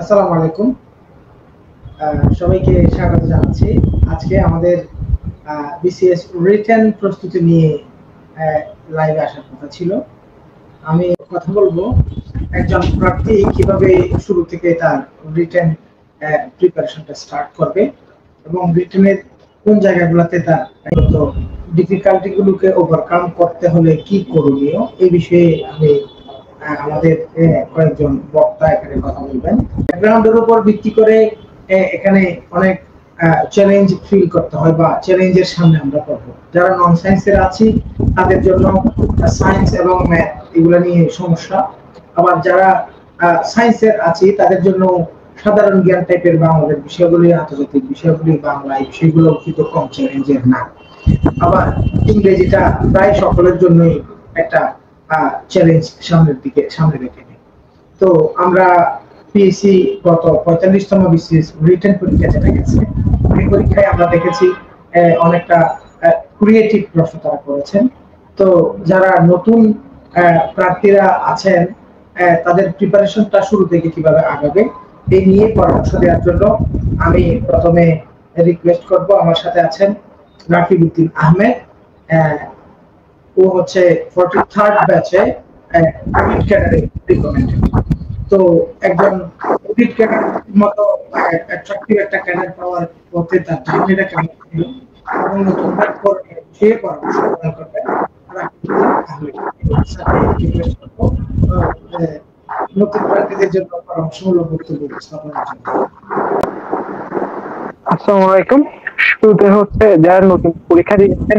আসসালামু আলাইকুম। সবাইকে স্বাগত জানাচ্ছি। আজকে আমাদের বিসিএস রিটেন প্রস্তুতি নিয়ে লাইভে আসার কথা ছিল। আমি কথা বলবো একজন প্রার্থী কিভাবে শুরু থেকে তার রিটেন প্রিপারেশনটা স্টার্ট করবে এবং রিটেনের কোন জায়গাগুলোতে তার ডিফিকাল্টি গুলোকে ওভারকাম করতে হলে কি করণীয় এই বিষয়ে আমি আমাদের কয়েকজন বক্তা এখানে কথা বলবেন। ব্যাকগ্রাউন্ডের উপর ভিত্তি করে এখানে অনেক চ্যালেঞ্জ ফিল করতে হয় বা চ্যালেঞ্জের সামনে আমরা পড়বো। যারা নন সায়েন্সের আছি তাদের জন্য সায়েন্স এবং ম্যাথ এগুলো নিয়ে সমস্যা। আবার যারা সায়েন্সের আছি তাদের জন্য সাধারণ জ্ঞান টাইপের বাংলাদেশ বিষয়গুলি, আন্তর্জাতিক বিষয়গুলি, বাংলা এই বিষয়গুলো কিন্তু কম চ্যালেঞ্জের না। আবার ইংরেজিটা প্রায় সকলের জন্যই একটা চ্যালেঞ্জ সামনে রেখে নেই। তো আমরা পিএসসি গত 45তম বিসিএস রিটেন পরীক্ষা যেটা গেছে, এই পরীক্ষায় আমরা দেখেছি অনেকটা ক্রিয়েটিভ প্রশ্ন তারা করেছেন। তো যারা নতুন প্রার্থীরা আছেন তাদের প্রিপারেশনটা শুরু থেকে কিভাবে আগাবে এই নিয়ে পরামর্শ দেওয়ার জন্য আমি প্রথমে রিকোয়েস্ট করব, আমার সাথে আছেন রাকিব উদ্দিন আহমেদ। ও হচ্ছে 43rd ব্যাচে অডিট ক্যাডারে রিকমেন্ডেড। তো একজন অডিট ক্যাডার মতো অ্যাট্রাকটিভ একটা ক্যাডার পাওয়ার পথে তার জার্নিটা কেমন ছিল এবং নতুন সে পরামর্শ প্রদান করবে। নতুন প্রার্থীদের জন্য পরামর্শমূলক বক্তব্য উপস্থাপনের জন্য। আসসালামু আলাইকুম। শুরুতে হচ্ছে যারা নতুন পরীক্ষা দিচ্ছেন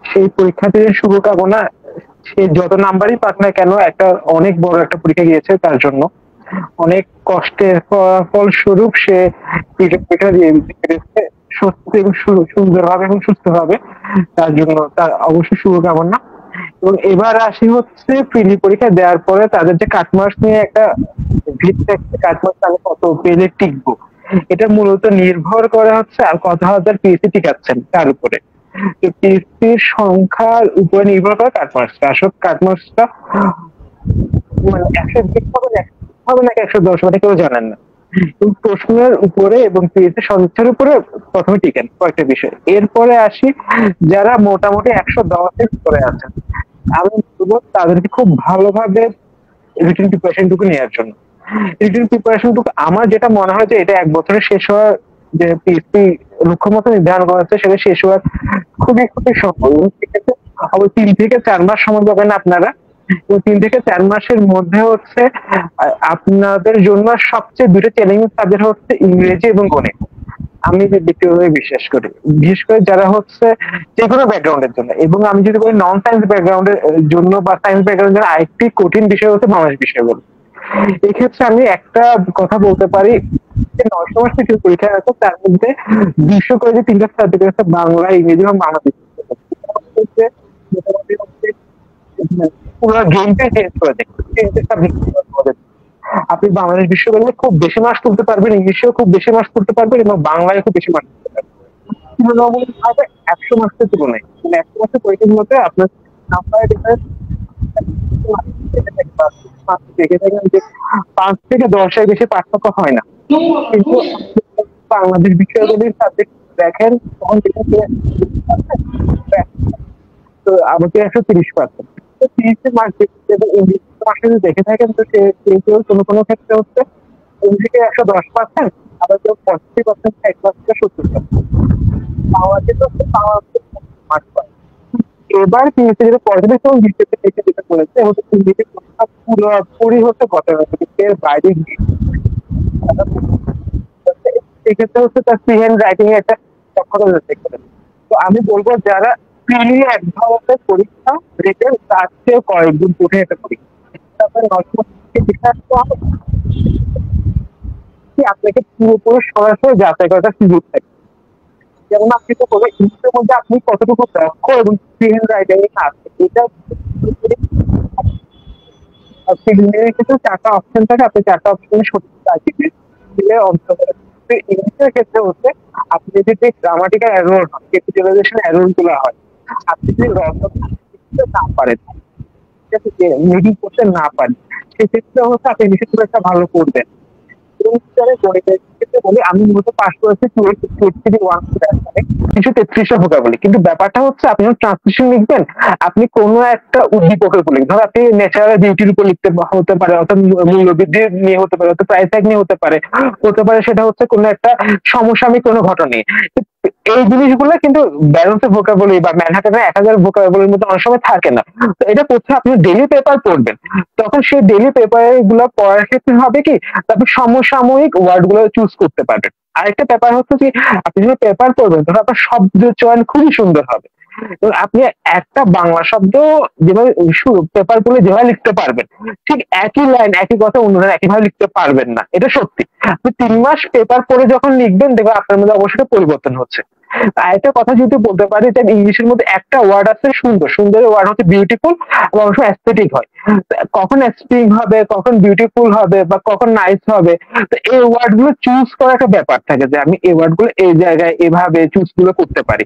সেই পরীক্ষার্থীদের শুভকামনা। সে যত নাম্বারই পাক না কেন, একটা অনেক বড় একটা পরীক্ষা গিয়েছে, তার জন্য অনেক কষ্টের ফলস্বরূপ সে পরীক্ষা দিয়ে দিয়েছে সুন্দরভাবে এবং সুস্থভাবে। তার জন্য তার অবশ্যই শুভকামনা। এবং এবার আসি হচ্ছে প্রিলি পরীক্ষা দেওয়ার পরে তাদের যে কাটমার্কস নিয়ে একটা ভিত থাকছে, কাটমার্কস আমি কত পেলে টিকবো, এটা মূলত নির্ভর করে হচ্ছে আর কত হাজার পিএসসি টিকাচ্ছেন তার উপরে। তো পিএসসির সংখ্যার উপরে নির্ভর করে কাটমার্কসটা। আসলে কাটমার্কসটা মানে 120 হবে নাকি 110 হবে কেউ জানেন না। প্রশ্নের উপরে এবং পিএসসি সদস্যের উপরে প্রথমে টিকেন কয়েকটা বিষয়। এরপরে আসি যারা মোটামুটি 110-এর উপরে আছেন, আমি বলবো তাদেরকে খুব ভালোভাবে রিটেন প্রিপারেশনটুকু নেওয়ার জন্য। রিটেন প্রিপারেশনটুকু আমার যেটা মনে হয় যে এটা এক বছরে শেষ হওয়ার যে পিএসসি লক্ষ্যমাত্রা নির্ধারণ করা হচ্ছে সেটা শেষ হওয়ার খুবই খুবই সম্ভব। অবশ্যই 3 থেকে 4 মাস সময় পাবেন আপনারা। 3 থেকে 4 মাসের মধ্যে হচ্ছে আপনাদের জন্য সবচেয়ে দুটো চ্যালেঞ্জিং সাবজেক্ট হচ্ছে ইংরেজি এবং গণিত। আমি ব্যক্তিগতভাবে বিশ্বাস করি, বিশেষ করে যারা হচ্ছে যে কোনো ব্যাকগ্রাউন্ডের জন্য। এবং আমি যদি বলি নন সায়েন্স ব্যাকগ্রাউন্ডের জন্য বা সায়েন্স ব্যাকগ্রাউন্ডের জন্য আরেকটি কঠিন বিষয় হচ্ছে বাংলাদেশ বিষয়গুলো। এক্ষেত্রে আমি একটা কথা বলতে পারি যে 900 মাস থেকে পরীক্ষা আছে, তার মধ্যে 200 করে যে 3টা সাবজেক্ট আছে বাংলা, ইংরেজি এবং বাংলাদেশ, মোটামুটি হচ্ছে পুরো গেমটাই চেঞ্জ করে দেয়। আপনি বাংলাদেশ বিশ্ববিদ্যালয়ে খুব বেশি মার্কস তুলতে পারবেন, ইংলিশেও খুব বেশি মার্কস তুলতে পারবেন এবং বাংলায় খুব বেশি মার্কস তুলতে পারবেন। তুলনামূলকভাবে 100 মার্কসের তুলনায় 100 মার্কসের পরীক্ষাগুলোতে আপনার নাম্বারের ডিফারেন্স দেখে থাকেন যে 5 থেকে 10-এর বেশি পার্থক্য হয় না। কিন্তু বাংলাদেশ বিশ্ববিদ্যালয়ের সাবজেক্ট দেখেন তখন তো আমাকে 130%, 30 মার্ক এবং ইংলিশ মার্কস দেখে থাকেন তো সে কেউ কোনো ক্ষেত্রে হচ্ছে ইংলিশে 110%, আবার কেউ 40%, 60%, 70% তো মার্কস পায়। এবার পিএসসি যেটা পজিটিভ এবং ডিসেন্ট যেটা করেছে হচ্ছে ইংলিশে পুরোপুরি হচ্ছে গতানুগতিকের বাইরে গিয়ে সেক্ষেত্রে হচ্ছে তার ফ্রি হ্যান্ড রাইটিং এর একটা দক্ষতা দেখতে। তো আমি বলবো যারা প্রিলি এক ধরনের পরীক্ষা রিটেন তার চেয়ে কয়েকদিন কঠিন একটা পরীক্ষা, তারপরে আপনাকে পুরোপুরি সরাসরি যাচাই করার সুযোগ থাকে। যেমন আপনি তো বলবেন ইংলিশের মধ্যে আপনি কতটুকু দক্ষ এবং ফ্রি হ্যান্ড রাইটিং আছে, এটা ক্ষেত্রে 4টা অপশন থাকে, আপনি 4টা অপশনে সঠিক দিলে অন্তর্ভুক্ত। ইংলিশের ক্ষেত্রে হচ্ছে আপনি যদি গ্রামাটিক্যাল এরর ক্যাপিটালাইজেশন এরর গুলো হয়, আপনি যদি না পারেন মিটিং করতে না পারি, সেক্ষেত্রে হচ্ছে আপনি নিশ্চিত খুব একটা ভালো করবেন। এবং স্যার গণিতের ক্ষেত্রে বলি আমি মূলত পাস করেছি 333 ভোকাবুলি, কিন্তু ব্যাপারটা হচ্ছে আপনি যখন ট্রান্সলেশন লিখবেন, আপনি কোনো একটা উদ্দীপকের উপর লিখবেন, ধর আপনি ন্যাচারাল বিউটির উপর লিখতে হতে পারে, অর্থাৎ মূল্যবৃদ্ধি নিয়ে হতে পারে, অর্থাৎ প্রাইস হ্যাক নিয়ে হতে পারে সেটা হচ্ছে কোনো একটা সমসাময়িক কোনো ঘটনা নিয়ে। এই জিনিসগুলো কিন্তু ব্যালেন্সের ভোকাবুলি বা ম্যানহাটনের 1000 ভোকাবুলির মধ্যে অনেক সময় থাকে না। তো এটা কোথাও আপনি ডেইলি পেপার পড়বেন, তখন সেই ডেইলি পেপার গুলো পড়ার ক্ষেত্রে হবে কি, তারপর সমসাময়িক ওয়ার্ড গুলো চুজ করতে পারবেন। আরেকটা ব্যাপার হচ্ছে কি, আপনি যখন পেপার পড়বেন তখন আপনার শব্দ চয়ন খুবই সুন্দর হবে। এবং আপনি একটা বাংলা শব্দ যেভাবে পেপার পড়লে যেভাবে লিখতে পারবেন, ঠিক একই লাইন একই কথা অন্য লাইন একইভাবে লিখতে পারবেন না, এটা সত্যি। আপনি 3 মাস পেপার পড়ে যখন লিখবেন দেখবেন আপনার মধ্যে অবশ্যই পরিবর্তন হচ্ছে। আরেকটা কথা যদি বলতে পারি, যে ইংলিশের মধ্যে একটা ওয়ার্ড আছে সুন্দর, সুন্দরের ওয়ার্ড হচ্ছে বিউটিফুল, এবং অবশ্য অ্যাস্থেটিক হয়। কখন অ্যাস্থেটিক হবে, কখন বিউটিফুল হবে, বা কখন নাইস হবে, তো এই ওয়ার্ড গুলো চুজ করার একটা ব্যাপার থাকে, যে আমি এই ওয়ার্ড গুলো এই জায়গায় এভাবে চুজ গুলো করতে পারি।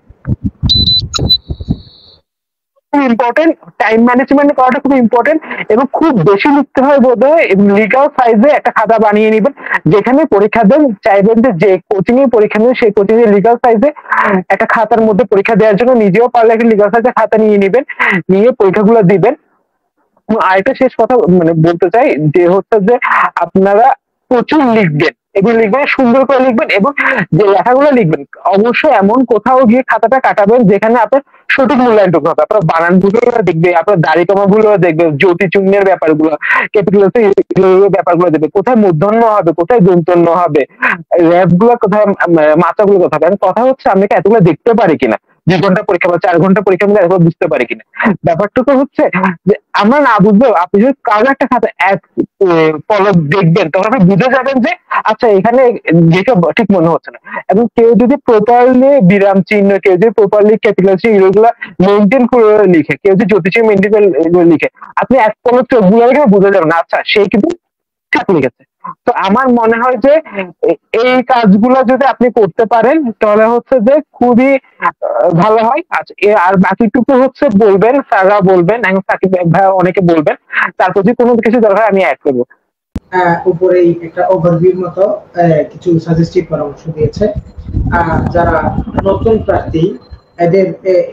খুব ইম্পর্টেন্ট, টাইম ম্যানেজমেন্ট করাটা খুব ইম্পর্টেন্ট, এবং খুব বেশি লিখতে হয় বোধ হয়। লিগাল সাইজে একটা খাতা বানিয়ে নিবেন, যেখানে পরীক্ষা দেন চাইবেন যে কোচিং এ পরীক্ষা দেন সেই কোচিং এর লিগাল সাইজে একটা খাতার মধ্যে পরীক্ষা দেওয়ার জন্য নিজেও পারলে একটা লিগাল সাইজে খাতা নিয়ে নিবেন, নিয়ে পরীক্ষাগুলো দিবেন। আরেকটা শেষ কথা মানে বলতে চাই, যে হচ্ছে যে আপনারা প্রচুর লিখবেন, এগুলো লিখবেন, সুন্দর করে লিখবেন, এবং যে লেখাগুলো লিখবেন অবশ্যই এমন কোথাও গিয়ে খাতাটা কাটাবেন যেখানে আপনার সঠিক মূল্যায়নটুকু হবে, আপনার বানান ভুলো দেখবে, আপনার দাড়ি কমা ভুলো দেখবে, জ্যোতি চুন্নের ব্যাপারগুলো, ক্যাপিটাল ব্যাপারগুলো দেখবে, কোথায় মূর্ধন্য হবে, কোথায় দন্তন্য হবে, র্যাপ গুলো কোথায়, মাত্রাগুলো কোথায় হবে। কথা হচ্ছে আমি এতগুলো দেখতে পারি কিনা, 2 ঘন্টা পরীক্ষা বা 4 ঘন্টা পরীক্ষা মধ্যে এতগুলো বুঝতে পারি কিনা। ব্যাপারটা তো হচ্ছে যে আমরা না বুঝলেও আপনি যদি কারো একটা খাতা এক পলক দেখবেন, তখন আপনি বুঝে যাবেন যে আচ্ছা এখানে দেখে ঠিক মনে হচ্ছে না। এবং কেউ যদি প্রপারলি বিরাম চিহ্ন, কেউ যদি প্রপারলি ক্যাপিটাল চিহ্ন এগুলো মেনটেন করে লিখে, কেউ যদি জ্যোতিষী মেনটেন করে লিখে, আপনি এক পলক চোখ বুঝে বুঝে যাবেন আচ্ছা সে কিন্তু ঠিক লিখেছে। তো আমার মনে হয় যে এই কাজগুলো যদি আপনি করতে পারেন তাহলে হচ্ছে যে খুবই ভালো হয়। আচ্ছা আর বাকিটুকু হচ্ছে বলবেন, স্যাররা বলবেন, এখন সাকিব ভাই অনেকে বলবেন, তারপর যদি কোনো কিছু দরকার আমি অ্যাড করবো। উপরেই একটা ওভারভিউর মতো কিছু সাজেস্টিভ পরামর্শ দিয়েছে। যারা নতুন প্রার্থী এদের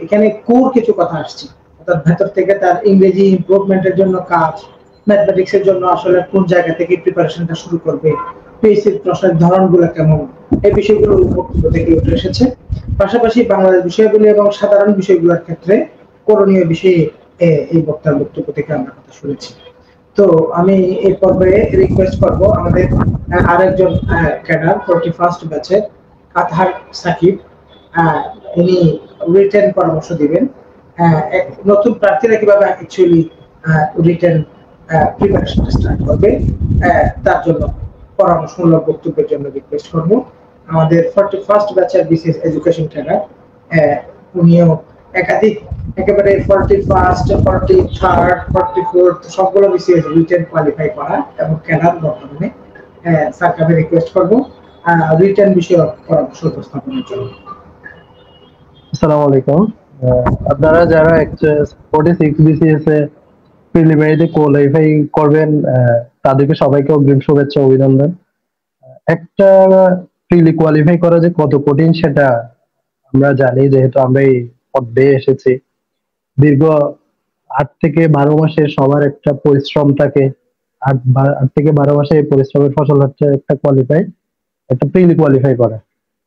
এখানে কোর কিছু কথা আসছে, অর্থাৎ ভেতর থেকে তার ইংরেজি ইমপ্রুভমেন্টের জন্য কাজ, ম্যাথমেটিক্স এর জন্য আসলে কোন জায়গা থেকে প্রিপারেশনটা শুরু করবে, পিএসসির প্রশ্নের ধরনগুলো কেমন, এই বিষয়গুলো বক্তব্য থেকে উঠে এসেছে। পাশাপাশি বাংলাদেশ বিষয়গুলি এবং সাধারণ বিষয়গুলোর ক্ষেত্রে করণীয় বিষয়ে এই বক্তার বক্তব্য থেকে আমরা কথা শুনেছি। তো আমি এই পর্বে রিকোয়েস্ট করব আমাদের আরেকজন ক্যাডার 41st ব্যাচের আতহার সাকিব, ইনি রিটেন পরামর্শ দিবেন, নতুন প্রার্থীরা কিভাবে অ্যাকচুয়ালি রিটেন প্রিপারেশনটা স্টার্ট করবে, তার জন্য পরামর্শমূলক বক্তব্যের জন্য রিকোয়েস্ট করব। আমাদের 41st ব্যাচের বিসিএস এডুকেশন ক্যাডার, উনিও একাধিক একেবারে 41st 43rd 44th সবগুলো বিসিএস রিটেন কোয়ালিফাই করা এবং ক্যাডার বর্তমানে। স্যারকে রিকোয়েস্ট করব রিটেন বিষয়ক পরামর্শ উপস্থাপনের জন্য। আসসালামু আলাইকুম। আপনারা যারা 46 বিসিএস এ প্রিলিমিনারিতে কোয়ালিফাই করবেন তাদেরকে সবাইকে অগ্রিম শুভেচ্ছা অভিনন্দন। একটা প্রিলি কোয়ালিফাই করা যে কত কঠিন সেটা আমরা জানি, যেহেতু আমরা এই পথে এসেছি। দীর্ঘ 8 থেকে 12 মাসে সবার একটা পরিশ্রম থাকে, 8 থেকে 12 মাসে এই পরিশ্রমের ফসল হচ্ছে একটা কোয়ালিফাই, একটা প্রিলি কোয়ালিফাই করা।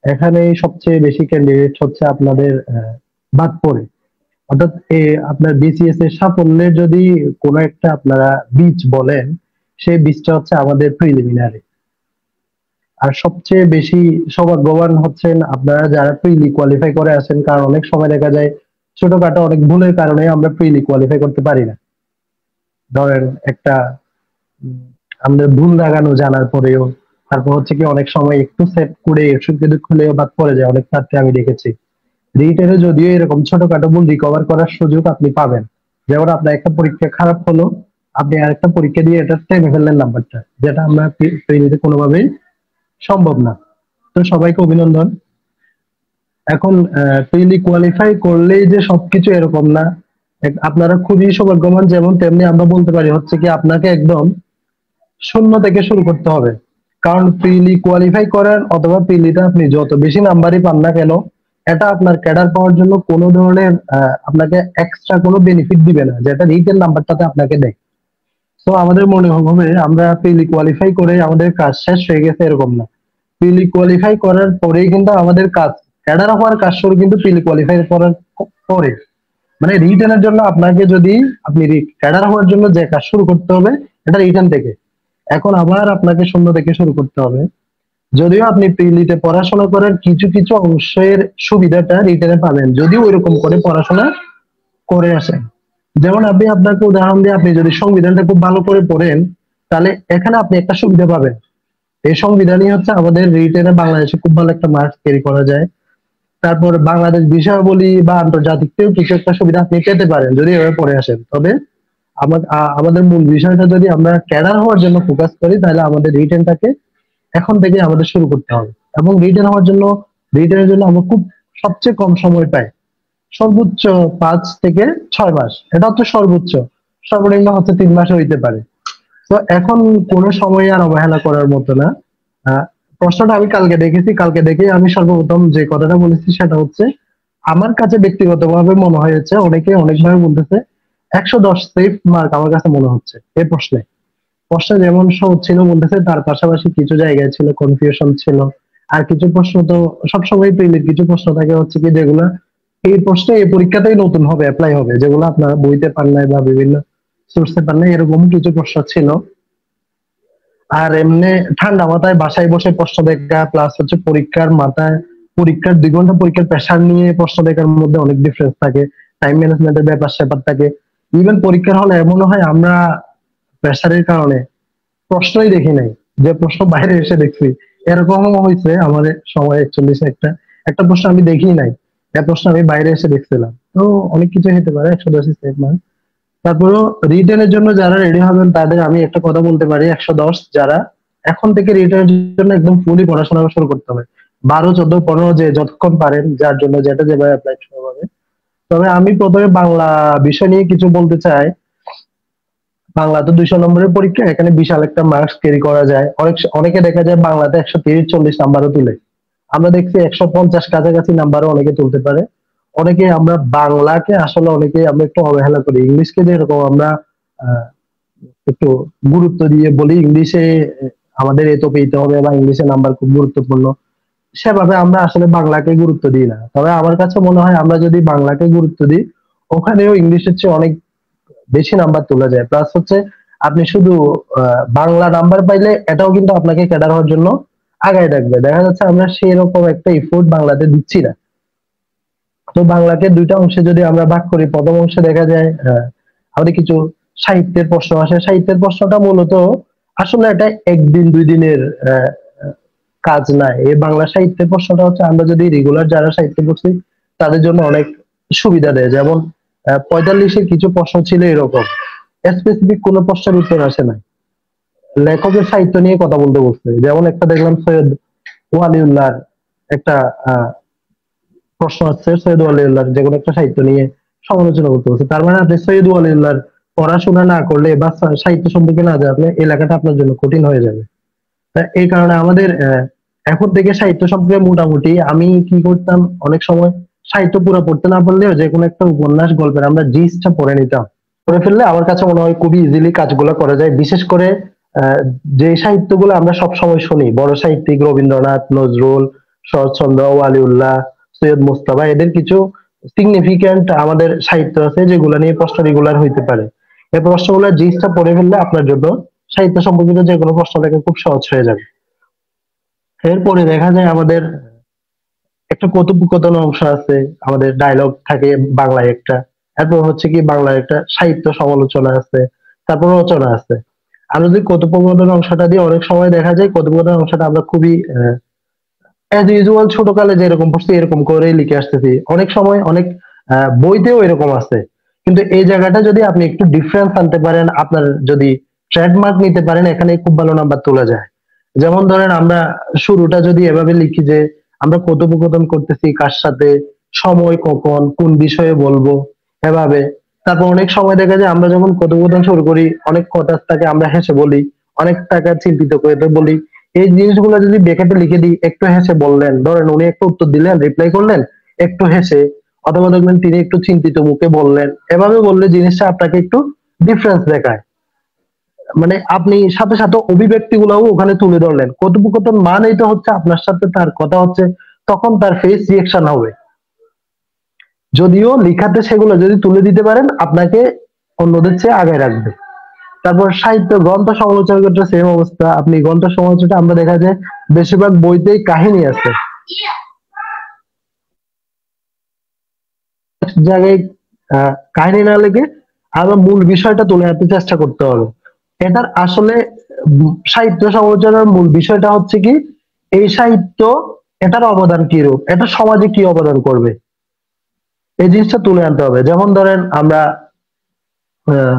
এখানে সবচেয়ে বেশি ক্যান্ডিডেট হচ্ছে আপনাদের বাদ পড়ে, অর্থাৎ আপনার বিসিএস এর সাফল্যের যদি কোনো একটা আপনারা বীজ বলেন, সেই বীজটা হচ্ছে আমাদের প্রিলিমিনারি। আর সবচেয়ে বেশি সৌভাগ্যবান হচ্ছেন আপনারা যারা প্রিলি কোয়ালিফাই করে আসেন, কারণ অনেক সময় দেখা যায় ছোটখাটো অনেক ভুলের কারণে আমরা প্রিলি কোয়ালিফাই করতে পারি না। ধরেন একটা আমাদের ভুল লাগানো জানার পরেও, তারপর হচ্ছে কি অনেক সময় একটু সেট করে কিন্তু খুলেও বাদ পড়ে যায় অনেক ছাত্রী আমি দেখেছি। রিটেনে যদিও এরকম ছোটখাটো ভুল রিকভার করার সুযোগ আপনি পাবেন, যেমন আপনার একটা পরীক্ষা খারাপ হলো, আপনি আরেকটা পরীক্ষা দিয়ে এটা টেনে ফেললেন নাম্বারটা, যেটা আমরা প্রিলিতে কোনোভাবেই সম্ভব না। তো সবাইকে অভিনন্দন। এখন প্রিলি কোয়ালিফাই করলেই যে সবকিছু এরকম না, আপনারা খুবই সৌভাগ্যবান, যেমন তেমনি আমরা বলতে পারি হচ্ছে কি আপনাকে একদম শূন্য থেকে শুরু করতে হবে। কারণ প্রিলি কোয়ালিফাই করেন অথবা প্রিলিতে আপনি যত বেশি নাম্বারই পান না কেন, এটা আপনার ক্যাডার পাওয়ার জন্য কোনো ধরনের আপনাকে এক্সট্রা কোনো বেনিফিট দিবে না, যেটা রিটেন নাম্বারটাতে আপনাকে দেয়। তো আমাদের মনে হবে আমরা প্রিলি কোয়ালিফাই করে আমাদের কাজ শেষ হয়ে গেছে, এরকম না। প্রিলি কোয়ালিফাই করার পরেই কিন্তু আমাদের কাজ, ক্যাডার হওয়ার কাজ শুরু কিন্তু প্রিলি কোয়ালিফাই করার পরে। মানে রিটেনের জন্য আপনাকে যদি আপনি ক্যাডার হওয়ার জন্য যে কাজ শুরু করতে হবে এটা রিটেন থেকে। এখন আবার আপনাকে শূন্য থেকে শুরু করতে হবে। যদিও আপনি প্রিলিতে পড়াশোনা করার কিছু কিছু অংশের সুবিধাটা রিটেনে পাবেন যদি ওইরকম করে পড়াশোনা করে আসেন। যেমন আমি আপনাকে উদাহরণ দিই, আপনি যদি সংবিধানটা খুব ভালো করে পড়েন তাহলে এখানে আপনি একটা সুবিধা পাবেন। এই সংবিধানই হচ্ছে আমাদের রিটেনে বাংলাদেশে খুব ভালো একটা মার্কস ক্যারি করা যায়। তারপর বাংলাদেশ বিষয়াবলী বা আন্তর্জাতিকতেও কিছু একটা সুবিধা আপনি পেতে পারেন যদি এভাবে পড়ে আসেন। তবে আমাদের মূল বিষয়টা যদি আমরা ক্যাডার হওয়ার জন্য ফোকাস করি তাহলে আমাদের রিটেনটাকে এখন থেকে আমাদের শুরু করতে হবে। এবং রিটেনের জন্য আমরা খুব সবচেয়ে কম সময় পাই, সর্বোচ্চ 5 থেকে 6 মাস, এটা হচ্ছে সর্বোচ্চ। সর্বনিম্ন হচ্ছে 3 মাস হইতে পারে। তো এখন কোনো সময় আর অবহেলা করার মতো না। প্রশ্নটা আমি কালকে দেখেছি, কালকে দেখে আমি সর্বপ্রথম যে কথাটা বলেছি সেটা হচ্ছে আমার কাছে ব্যক্তিগতভাবে মনে হয়েছে, অনেকে অনেকভাবে বলতেছে 110 সেফ মার্ক আমার কাছে মনে হচ্ছে এই প্রশ্নে যেমন সহজ ছিল বলতেছে, তার পাশাপাশি কিছু জায়গায় ছিল কনফিউশন ছিল। আর কিছু প্রশ্ন তো সবসময় প্রিলির কিছু প্রশ্ন থাকে হচ্ছে কি যেগুলা এই প্রশ্নে এই পরীক্ষাতেই নতুন হবে, অ্যাপ্লাই হবে, যেগুলো আপনার বইতে পান নাই বা বিভিন্ন সোর্সে পান নাই, এরকম কিছু প্রশ্ন ছিল। আর এমনি ঠান্ডা মাথায় বাসায় বসে প্রশ্ন দেখা প্লাস হচ্ছে পরীক্ষার 2 ঘন্টা পরীক্ষার প্রেশার নিয়ে প্রশ্ন দেখার মধ্যে অনেক ডিফারেন্স থাকে। টাইম ম্যানেজমেন্টের ব্যাপার থাকে। ইভেন পরীক্ষার হলে এমনও হয় আমরা প্রেশারের কারণে প্রশ্নই দেখি নাই, যে প্রশ্ন বাইরে এসে দেখছি। এরকমও হয়েছে আমাদের সময় 41 একটা প্রশ্ন আমি দেখি নাই, এই প্রশ্ন আমি বাইরে এসে দেখছিলাম। তো অনেক কিছু হতে পারে 110 সেফ মার্ক। তারপরেও রিটেনের জন্য যারা রেডি হবেন তাদের আমি একটা কথা বলতে পারি, 110 যারা এখন থেকে রিটেনের জন্য একদম ফুলি পড়াশোনা শুরু করতে হবে। 12, 14, 15 যে যতক্ষণ পারেন, যার জন্য যেটা যেভাবে অ্যাপ্লাই শুরু হবে। তবে আমি প্রথমে বাংলা বিষয় নিয়ে কিছু বলতে চাই। বাংলা তো 200 নম্বরের পরীক্ষা, এখানে বিশাল একটা মার্কস ক্যারি করা যায়। অনেকে দেখা যায় বাংলাতে 130-40 নাম্বারও তুলে। আমরা দেখছি 150 কাছাকাছি নাম্বারও অনেকে তুলতে পারে। অনেকে আমরা বাংলাকে আসলে আমরা একটু অবহেলা করি, ইংলিশকে যেরকম আমরা আহ, একটু গুরুত্ব দিয়ে বলি, ইংলিশে আমাদের এত পেতে হবে বা ইংলিশে নাম্বার খুব গুরুত্বপূর্ণ, সেভাবে আমরা আসলে বাংলাকে গুরুত্ব দিই না। তবে আমার কাছে মনে হয় আমরা যদি বাংলাকে গুরুত্ব দিই, ওখানেও ইংলিশের চেয়ে অনেক বেশি নাম্বার তোলা যায়। প্লাস হচ্ছে আপনি শুধু বাংলা নাম্বার পাইলে এটাও কিন্তু আপনাকে ক্যাডার হওয়ার জন্য আগায় রাখবে। দেখা যাচ্ছে আমরা সেরকম একটা এফোর্ট বাংলাতে দিচ্ছি না। তো বাংলাকে 2টা অংশে যদি আমরা ভাগ করি, প্রথম অংশে দেখা যায় আমাদের কিছু সাহিত্যের প্রশ্ন আসে। সাহিত্যের প্রশ্নটা মূলত আসলে এটা 1 দিন 2 দিনের কাজ না। এই বাংলা সাহিত্যের প্রশ্নটা হচ্ছে আমরা যদি রেগুলার যারা সাহিত্য পড়ছি তাদের জন্য অনেক সুবিধা দেয়। যেমন 45-এর কিছু প্রশ্ন ছিল এরকম, স্পেসিফিক কোন প্রশ্নের উত্তর আসে না, লেখকের সাহিত্য নিয়ে কথা বলতে বলছে। যেমন একটা দেখলাম সৈয়দ ওয়ালিউল্লাহর একটা প্রশ্ন হচ্ছে, সৈয়দ ওয়ালিউল্লাহর যে কোনো একটা সাহিত্য নিয়ে সমালোচনা করতে বলছে। তার মানে আপনি সৈয়দ ওয়ালিউল্লাহর পড়াশোনা না করলে বা সাহিত্য সম্পর্কে না জানলে এলাকাটা আপনার জন্য কঠিন হয়ে যাবে। এই কারণে আমাদের এখন থেকে সাহিত্য সম্পর্কে মোটামুটি আমি কি করতাম, অনেক সময় সাহিত্য পুরো পড়তে না পারলেও যে কোনো একটা উপন্যাস গল্পের আমরা জিসটা পড়ে নিতাম। পড়ে ফেললে আমার কাছে মনে হয় খুবই ইজিলি কাজগুলো করা যায়। বিশেষ করে যে সাহিত্যগুলো আমরা সব সময় শুনি, বড় সাহিত্যিক রবীন্দ্রনাথ, নজরুল, শরৎচন্দ্র, ওয়ালিউল্লাহ, সৈয়দ মুস্তাফা, এদের কিছু সিগনিফিক্যান্ট আমাদের সাহিত্য আছে যেগুলো নিয়ে প্রশ্ন রেগুলার হইতে পারে। এই প্রশ্নগুলো জিসটা পড়ে ফেললে আপনার জন্য সাহিত্য সম্পর্কিত যে কোনো প্রশ্ন থেকে খুব সহজ হয়ে যাবে। এরপরে দেখা যায় আমাদের একটা কথোপকথন অংশ আছে, আমাদের ডায়লগ থাকে বাংলায় একটা, এরপর হচ্ছে কি বাংলায় একটা সাহিত্য সমালোচনা আছে, তারপর রচনা আছে। আমরা যদি কথোপকথন অংশটা দিয়ে, অনেক সময় দেখা যায় কথোপকথন অংশটা আমরা খুবই অ্যাজ ইউজুয়াল ছোটকালে যেরকম পড়ছি এরকম করেই লিখে আসতেছি। অনেক সময় অনেক বইতেও এরকম আছে। কিন্তু এই জায়গাটা যদি আপনি একটু ডিফারেন্স আনতে পারেন, আপনার যদি ট্রেডমার্ক নিতে পারেন, এখানে খুব ভালো নাম্বার তোলা যায়। যেমন ধরেন আমরা শুরুটা যদি এভাবে লিখি যে আমরা কথোপকথন করতেছি কার সাথে, সময় কখন, কোন বিষয়ে বলবো, এভাবে তারপর অনেক সময় দেখা যায় আমরা যখন কথোপকথন শুরু করি, অনেক কথা থাকে আমরা হেসে বলি, অনেক টাকা চিন্তিত করে বলি। এই জিনিসগুলো যদি ব্যাকেটে লিখে দিই, একটু হেসে বললেন, ধরেন উনি একটা উত্তর দিলেন, রিপ্লাই করলেন একটু হেসে, অথবা দেখবেন তিনি একটু চিন্তিত মুখে বললেন, এভাবে বললে জিনিসটা আপনাকে একটু ডিফারেন্স দেখায়। মানে আপনি সাথে সাথে অভিব্যক্তি গুলাও ওখানে তুলে ধরলেন। কথোপকথন মানেই তো হচ্ছে আপনার সাথে তার কথা হচ্ছে, তখন তার ফেস রিয়েকশন হবে। যদিও লিখাতে সেগুলো যদি তুলে দিতে পারেন, আপনাকে অন্যদের চেয়ে আগে রাখবে। তারপর সাহিত্য গ্রন্থ সমালোচনার ক্ষেত্রে সেম অবস্থা। আপনি গ্রন্থ সমালোচনা আমরা দেখা যায় বেশিরভাগ বইতেই কাহিনী আছে, জায়গায় কাহিনী না লেগে আমরা মূল বিষয়টা তুলে আনতে চেষ্টা করতে হবে। এটার আসলে সাহিত্য সমালোচনার মূল বিষয়টা হচ্ছে কি, এই সাহিত্য এটার অবদান কি রূপ, এটা সমাজে কি অবদান করবে, এই জিনিসটা তুলে আনতে হবে। যেমন ধরেন আমরা আহ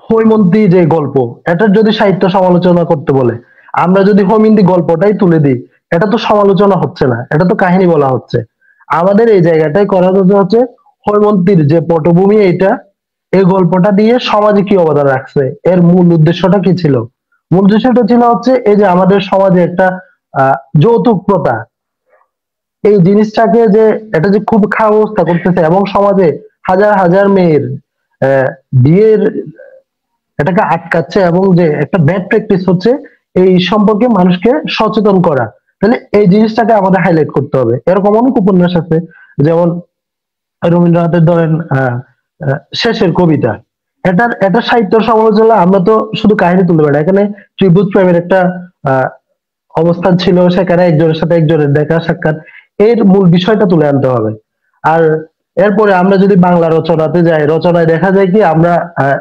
হৈমন্তী যে গল্প, এটার যদি সাহিত্য সমালোচনা করতে বলে, আমরা যদি হৈমন্তী গল্পটাই তুলে দিই, এটা তো সমালোচনা হচ্ছে না, এটা তো কাহিনী বলা হচ্ছে। আমাদের এই জায়গাটাই করা হচ্ছে হৈমন্তীর যে পটভূমি, এটা এই গল্পটা দিয়ে সমাজে কি অবদান রাখছে, এর মূল উদ্দেশ্যটা কি ছিল। মূল উদ্দেশ্যটা ছিল হচ্ছে এই যে আমাদের সমাজে একটা যৌতুক প্রথা, এই জিনিসটাকে যে এটা যে খুব খারাপ অবস্থা করতেছে, এবং সমাজে হাজার হাজার মেয়ের বিয়ের এটাকে আটকাচ্ছে, এবং যে একটা ব্যাড প্র্যাকটিস হচ্ছে, এই সম্পর্কে মানুষকে সচেতন করা। তাহলে এই জিনিসটাকে আমাদের হাইলাইট করতে হবে। এরকম অনেক উপন্যাস আছে, যেমন রবীন্দ্রনাথের ধরেন শেষের কবিতা, এটা সাহিত্য সমালোচনা। আমরা তো শুধু কাহিনী তুলতে পারি না, এখানে ত্রিভুজ প্রেমের একটা আহ অবস্থান ছিল, সেখানে একজনের সাথে একজনের দেখা সাক্ষাৎ, এর মূল বিষয়টা তুলে আনতে হবে। আর এরপরে আমরা যদি বাংলা রচনাতে যাই, রচনায় দেখা যায় কি আমরা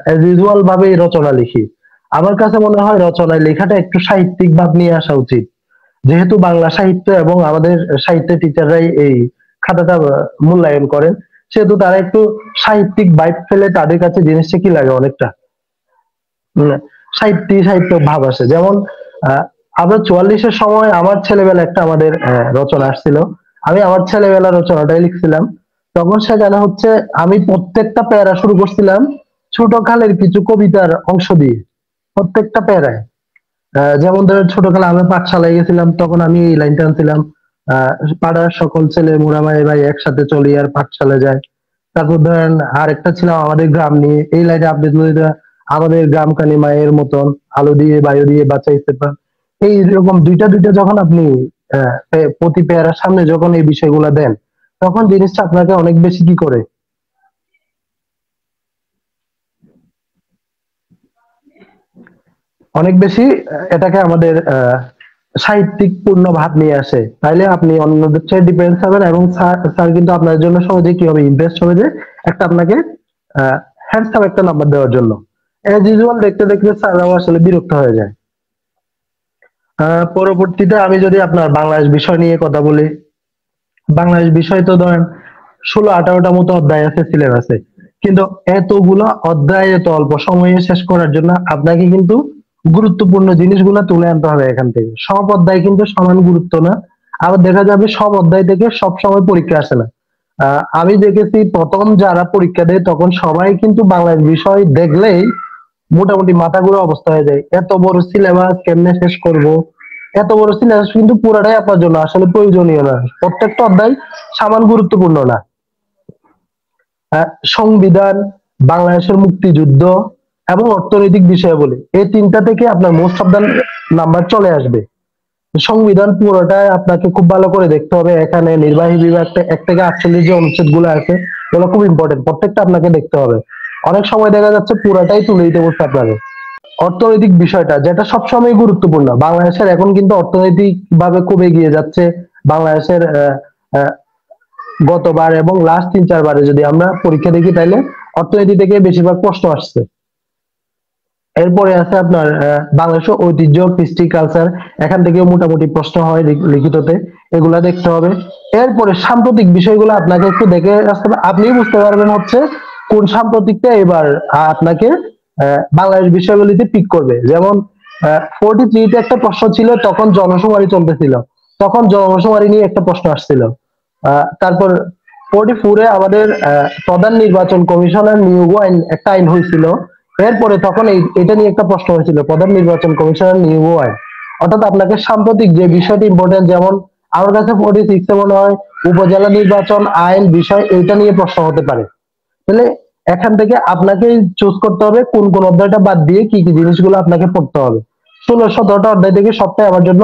অ্যাজ ইউজুয়াল ভাবে রচনা লিখি। আমার কাছে মনে হয় রচনায় লেখাটা একটু সাহিত্যিক ভাব নিয়ে আসা উচিত। যেহেতু বাংলা সাহিত্য এবং আমাদের সাহিত্যের টিচাররাই এই খাতাটা মূল্যায়ন করেন, সেহেতু তারা একটু সাহিত্যিক ভাইব ফেলে, তাদের কাছে জিনিসটা কি লাগে অনেকটা সাহিত্য ভাব আসে। যেমন আমরা 44-এর সময় আমার ছেলেবেলা একটা আমাদের রচনা আসছিল, আমি আমার ছেলেবেলা রচনাটাই লিখছিলাম। তখন সেখানে হচ্ছে আমি প্রত্যেকটা প্যারা শুরু করছিলাম ছোট কালের কিছু কবিতার অংশ দিয়ে, প্রত্যেকটা প্যারায়। যেমন ধরেন ছোটকালে আমরা পাঠশালায় গেছিলাম, তখন আমি এই লাইনটা আনছিলাম, আহ পাড়ার সকল ছেলে মোরামাই ভাই একসাথে চলি আর পাঠশালায় যায়। তারপর ধরেন আরেকটা ছিল আমাদের গ্রাম নিয়ে, এই লাইনে আপনি আমাদের গ্রাম কানি মায়ের মতন, আলো দিয়ে বায়ু দিয়ে বাঁচাইতে পান। এইরকম দুইটা দুইটা যখন আপনি প্রতি পেয়ারার সামনে যখন এই বিষয়গুলো দেন, তখন জিনিসটা আপনাকে অনেক বেশি কি করে, অনেক বেশি এটাকে আমাদের সাহিত্যিক পূর্ণ ভাব নিয়ে আসে। তাইলে আপনি অন্যদের চেয়ে ডিফারেন্স হবেন, এবং স্যার কিন্তু আপনার জন্য সহজে কি হবে, ইমপ্রেস হবে যে একটা আপনাকে হ্যান্ডসাম একটা নাম্বার দেওয়ার জন্য। এজ ইউজুয়াল দেখতে দেখতে স্যাররাও আসলে বিরক্ত হয়ে যায়। পরবর্তীতে আমি যদি আপনার বাংলাদেশ বিষয় নিয়ে কথা বলি, বাংলাদেশ বিষয় তো ধরেন 16-18টা মতো অধ্যায় আছে সিলেবাসে, কিন্তু এতগুলো অধ্যায় এত অল্প সময়ে শেষ করার জন্য আপনাকে কিন্তু গুরুত্বপূর্ণ জিনিসগুলো তুলে আনতে হবে এখান থেকে। সব অধ্যায় কিন্তু সমান গুরুত্ব না, আবার দেখা যাবে সব অধ্যায় থেকে সব সময় পরীক্ষা আসে না। আমি দেখেছি প্রথম যারা পরীক্ষা দেয় তখন সবাই কিন্তু বাংলাদেশ বিষয় দেখলেই মোটামুটি মাথা ঘুরে অবস্থা হয়ে যায়, এত বড় সিলেবাস কেমনে শেষ করব। এত বড় সিলেবাস কিন্তু পুরাটাই আপনার জন্য আসলে প্রয়োজনীয় না, প্রত্যেকটা অধ্যায় সমান গুরুত্বপূর্ণ না। সংবিধান, বাংলাদেশের মুক্তিযুদ্ধ এবং অর্থনৈতিক বিষয়াবলী, এই তিনটা থেকে আপনার মোস্ট অফ দ্য নাম্বার চলে আসবে। সংবিধান পুরোটাই আপনাকে খুব ভালো করে দেখতে হবে, এখানে নির্বাহী বিভাগটা 1 থেকে 48 যে অনুচ্ছেদ গুলো আছে এগুলো খুব ইম্পর্টেন্ট, প্রত্যেকটা আপনাকে দেখতে হবে। অনেক সময় দেখা যাচ্ছে পুরাটাই তুলে দিতে বলছে আপনাকে। অর্থনৈতিক বিষয়টা যেটা সবসময় গুরুত্বপূর্ণ, বাংলাদেশের এখন কিন্তু অর্থনৈতিক ভাবে খুব এগিয়ে যাচ্ছে। বাংলাদেশের গতবার এবং লাস্ট 3-4 বারে যদি আমরা পরীক্ষা দেখি, তাইলে অর্থনীতি থেকে বেশিরভাগ প্রশ্ন আসছে। এরপরে আছে আপনার বাংলাদেশের ঐতিহ্য, কৃষ্টি, কালচার, এখান থেকে মোটামুটি প্রশ্ন হয় লিখিততে, এগুলা দেখতে হবে। এরপরে সাম্প্রতিক বিষয়গুলো আপনাকে একটু দেখে আসতে হবে, আপনি বুঝতে পারবেন হচ্ছে কোন সাম্প্রতিকটা এবার আপনাকে বাংলাদেশ বিষয়গুলিতে পিক করবে। যেমন 43-তে একটা প্রশ্ন ছিল, তখন জনশুমারি চলতেছিল, তখন জনশুমারি নিয়ে একটা প্রশ্ন আসছিল। তারপর 44-এ আমাদের প্রধান নির্বাচন কমিশনার নিয়োগ আইন একটা আইন হয়েছিল। এরপরে তখন এটা নিয়ে একটা প্রশ্ন হয়েছিল, প্রধান নির্বাচন কমিশনার নিয়োগ আইন। অর্থাৎ আপনাকে সাম্প্রতিক যে বিষয়টি ইম্পর্টেন্ট, যেমন আমার কাছে 46 মনে হয় উপজেলা নির্বাচন আইন বিষয়, এইটা নিয়ে প্রশ্ন হতে পারে। তাহলে এখান থেকে আপনাকে চুজ করতে হবে কোন কোন অধ্যায়টা বাদ দিয়ে কি কি জিনিসগুলো আপনাকে পড়তে হবে। 16-17টা অধ্যায় থেকে সবটাই আমার জন্য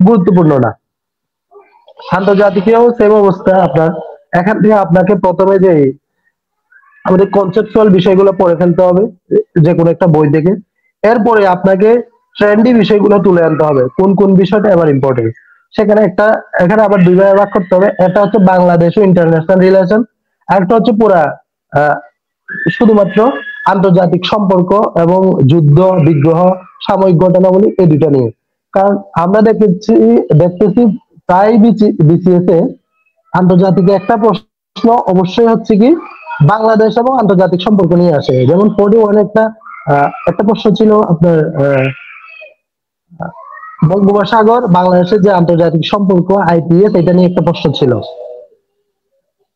গুরুত্বপূর্ণ না। আন্তর্জাতিকেও সেম অবস্থা আপনার। এখান থেকে আপনাকে প্রথমে যে আমাদের কনসেপচুয়াল বিষয়গুলো পড়ে ফেলতে হবে যে কোনো একটা বই থেকে। এরপরে আপনাকে ট্রেন্ডি বিষয়গুলো তুলে আনতে হবে, কোন কোন বিষয়টা এবার ইম্পর্টেন্ট। এখানে আবার দুই ভাগে ভাগ করতে হবে, একটা হচ্ছে বাংলাদেশ ও ইন্টারন্যাশনাল রিলেশন, একটা হচ্ছে পুরা আহ, শুধুমাত্র আন্তর্জাতিক সম্পর্ক এবং যুদ্ধ বিগ্রহ সাময়িক ঘটনাবলী, এই দুটা নিয়ে। কারণ আমরা দেখতেছি প্রায় বিসিএস এ আন্তর্জাতিক একটা প্রশ্ন অবশ্যই হচ্ছে কি বাংলাদেশ এবং আন্তর্জাতিক সম্পর্ক নিয়ে আসে। যেমন 41 একটা প্রশ্ন ছিল আপনার বঙ্গোপসাগর বাংলাদেশের যে আন্তর্জাতিক সম্পর্ক আইপিএস, এটা নিয়ে একটা প্রশ্ন ছিল।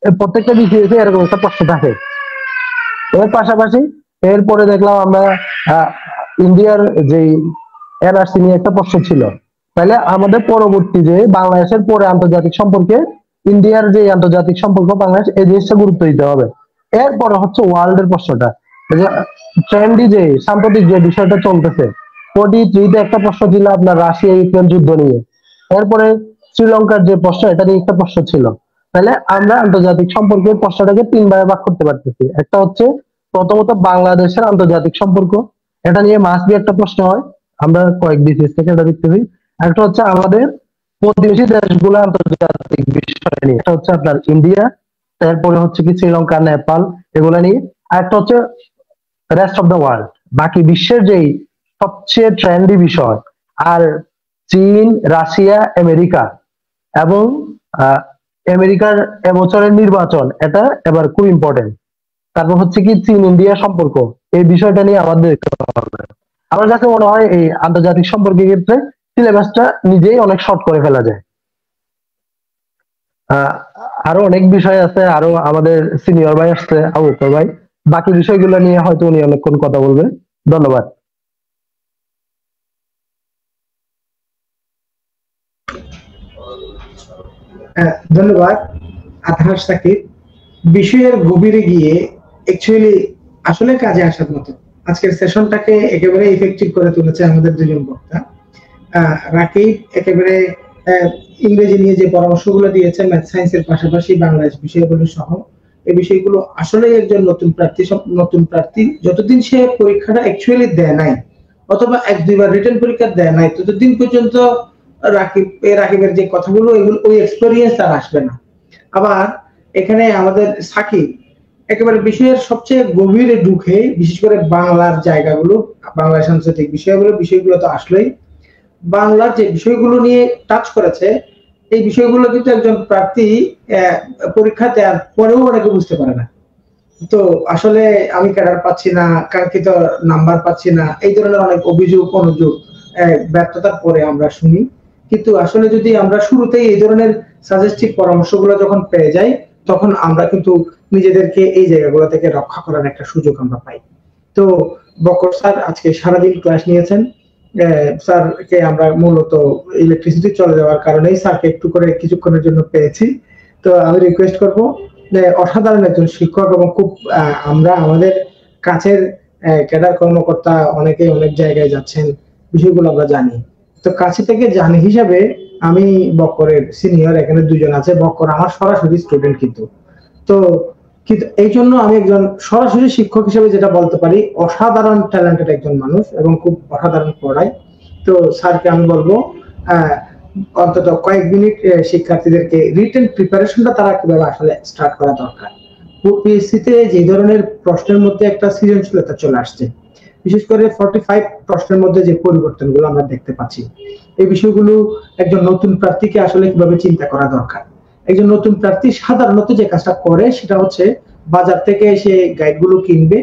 প্রত্যেকটা বিসিএস এ এরকম একটা প্রশ্ন থাকে। এর পাশাপাশি এরপরে দেখলাম আমরা ইন্ডিয়ার যে এনআরসি নিয়ে একটা প্রশ্ন ছিল। তাহলে আমাদের পরবর্তী যে বাংলাদেশের পরে আন্তর্জাতিক সম্পর্কে ইন্ডিয়ার যে আন্তর্জাতিক সম্পর্ক বাংলাদেশ, এই জিনিসটা গুরুত্ব দিতে হবে। এরপরে হচ্ছে ওয়ার্ল্ড এর প্রশ্নটা, ট্রেন্ডি যে সাম্প্রতিক যে বিষয়টা চলতেছে। 43-তে একটা প্রশ্ন ছিল আপনার রাশিয়া ইউক্রেন যুদ্ধ নিয়ে। এরপরে শ্রীলঙ্কার যে প্রশ্ন, এটা নিয়ে একটা প্রশ্ন ছিল। তাহলে আমরা আন্তর্জাতিক সম্পর্কের প্রশ্নটাকে 3 ভাগে ভাগ করতে পারতেছি। একটা হচ্ছে প্রথমত বাংলাদেশের আন্তর্জাতিক সম্পর্ক, এটা নিয়ে মাস্ট বি একটা প্রশ্ন হয়, আমরা কয়েক বিসিএস থেকে এটা দেখতেছি। একটা হচ্ছে আমাদের প্রতিবেশী দেশগুলো আন্তর্জাতিক বিষয় নিয়ে, এটা হচ্ছে আপনার ইন্ডিয়া, তারপরে হচ্ছে কি শ্রীলঙ্কা নেপাল, এগুলা নিয়ে। আর একটা হচ্ছে রেস্ট অফ দ্য ওয়ার্ল্ড, বাকি বিশ্বের যেই সবচেয়ে ট্রেন্ডি বিষয়। আর চীন, রাশিয়া, আমেরিকা এবং আমেরিকার এবছরের নির্বাচন, এটা এবার খুব ইম্পর্টেন্ট। তারপর হচ্ছে কি চীন ইন্ডিয়া সম্পর্ক, এই বিষয়টা নিয়ে আমাদের দেখতে হবে। আমার কাছে মনে হয় এই আন্তর্জাতিক সম্পর্কের ক্ষেত্রে সিলেবাসটা নিজেই অনেক শর্ট করে ফেলা যায়। আরো অনেক বিষয় আছে, আরো আমাদের সিনিয়র ভাই আসছে আবু বকর ভাই, বাকি বিষয়গুলো নিয়ে হয়তো উনি অনেকক্ষণ কথা বলবেন। ধন্যবাদ। ধন্যবাদ আতহার সাকিব। বিষয়ের গভীরে গিয়ে অ্যাকচুয়ালি আসলে কাজে আসার মতো আজকের সেশনটাকে একেবারে ইফেক্টিভ করে তুলেছে আমাদের দুজন বক্তা। রাকিব একেবারে ইংরেজি নিয়ে যে পরামর্শগুলো দিয়েছে, ম্যাথ সায়েন্সের পাশাপাশি বাংলাদেশ বিষয়গুলো সহ, এই বিষয়গুলো আসলে একজন নতুন প্রার্থী যতদিন সে পরীক্ষাটা অ্যাকচুয়ালি দেয় নাই অথবা 1-2 বার রিটেন পরীক্ষা দেয় নাই, ততদিন পর্যন্ত রাকিবের যে কথাগুলো, এগুলো ওই এক্সপেরিয়েন্স তার আসবে না। আবার এখানে আমাদের সাকিব একেবারে বিষয়ের সবচেয়ে গভীরে ঢুকে, বিশেষ করে বাংলার জায়গাগুলো, বাংলার সাংস্কৃতিক বিষয়গুলো তো আসলেই বাংলার যে বিষয়গুলো নিয়ে টাচ করেছে, এই বিষয়গুলো কিন্তু একজন প্রার্থী পরীক্ষা দেওয়ার পরেও অনেকে বুঝতে পারে না। তো আসলে আমি ক্যাডার পাচ্ছি না, কাঙ্ক্ষিত নাম্বার পাচ্ছি না, এই ধরনের অনেক অনুযোগ ব্যর্থতার পরে আমরা শুনি। কিন্তু আসলে যদি আমরা শুরুতেই এই ধরনের সাজেস্টিভ পরামর্শগুলো যখন পেয়ে যাই, তখন আমরা কিন্তু নিজেদেরকে এই জায়গাগুলো থেকে রক্ষা করার একটা সুযোগ আমরা পাই। তো বকর স্যার আজকে সারাদিন ক্লাস নিয়েছেন। স্যারকে আমরা মূলত ইলেকট্রিসিটি চলে যাওয়ার কারণেই স্যারকে একটু করে কিছুক্ষণের জন্য পেয়েছি। তো আমি রিকোয়েস্ট করব, অসাধারণ একজন শিক্ষক এবং খুব আমরা আমাদের কাছের ক্যাডার কর্মকর্তা অনেকে অনেক জায়গায় যাচ্ছেন, বিষয়গুলো আমরা জানি। তো কাছে থেকে জানি হিসাবে আমি বকরের সিনিয়র, এখানে 2 জন আছে, বকর আমার সরাসরি স্টুডেন্ট কিন্তু এই জন্য আমি একজন সরাসরি শিক্ষক হিসেবে যেটা বলতে পারি, অসাধারণ ট্যালেন্টেড একজন মানুষ এবং খুব অসাধারণ পড়ায়। তো স্যারকে আমি বলবো অন্তত কয়েক মিনিট শিক্ষার্থীদেরকে রিটেন প্রিপারেশনটা তারা কিভাবে আসলে স্টার্ট করা দরকার। পিএসসি তে যে ধরনের প্রশ্নের মধ্যে একটা সৃজনশীলতা চলে আসছে, বিশেষ করে 45 প্রশ্নের মধ্যে যে পরিবর্তনগুলো আমরা দেখতে পাচ্ছি, এই বিষয়গুলো একজন নতুন প্রার্থীকে আসলে কিভাবে চিন্তা করা দরকার। একজন নতুন প্রার্থী সাধারণত যে কাজটা করে সেটা হচ্ছে বাজার থেকে এসে গাইডগুলো কিনবে,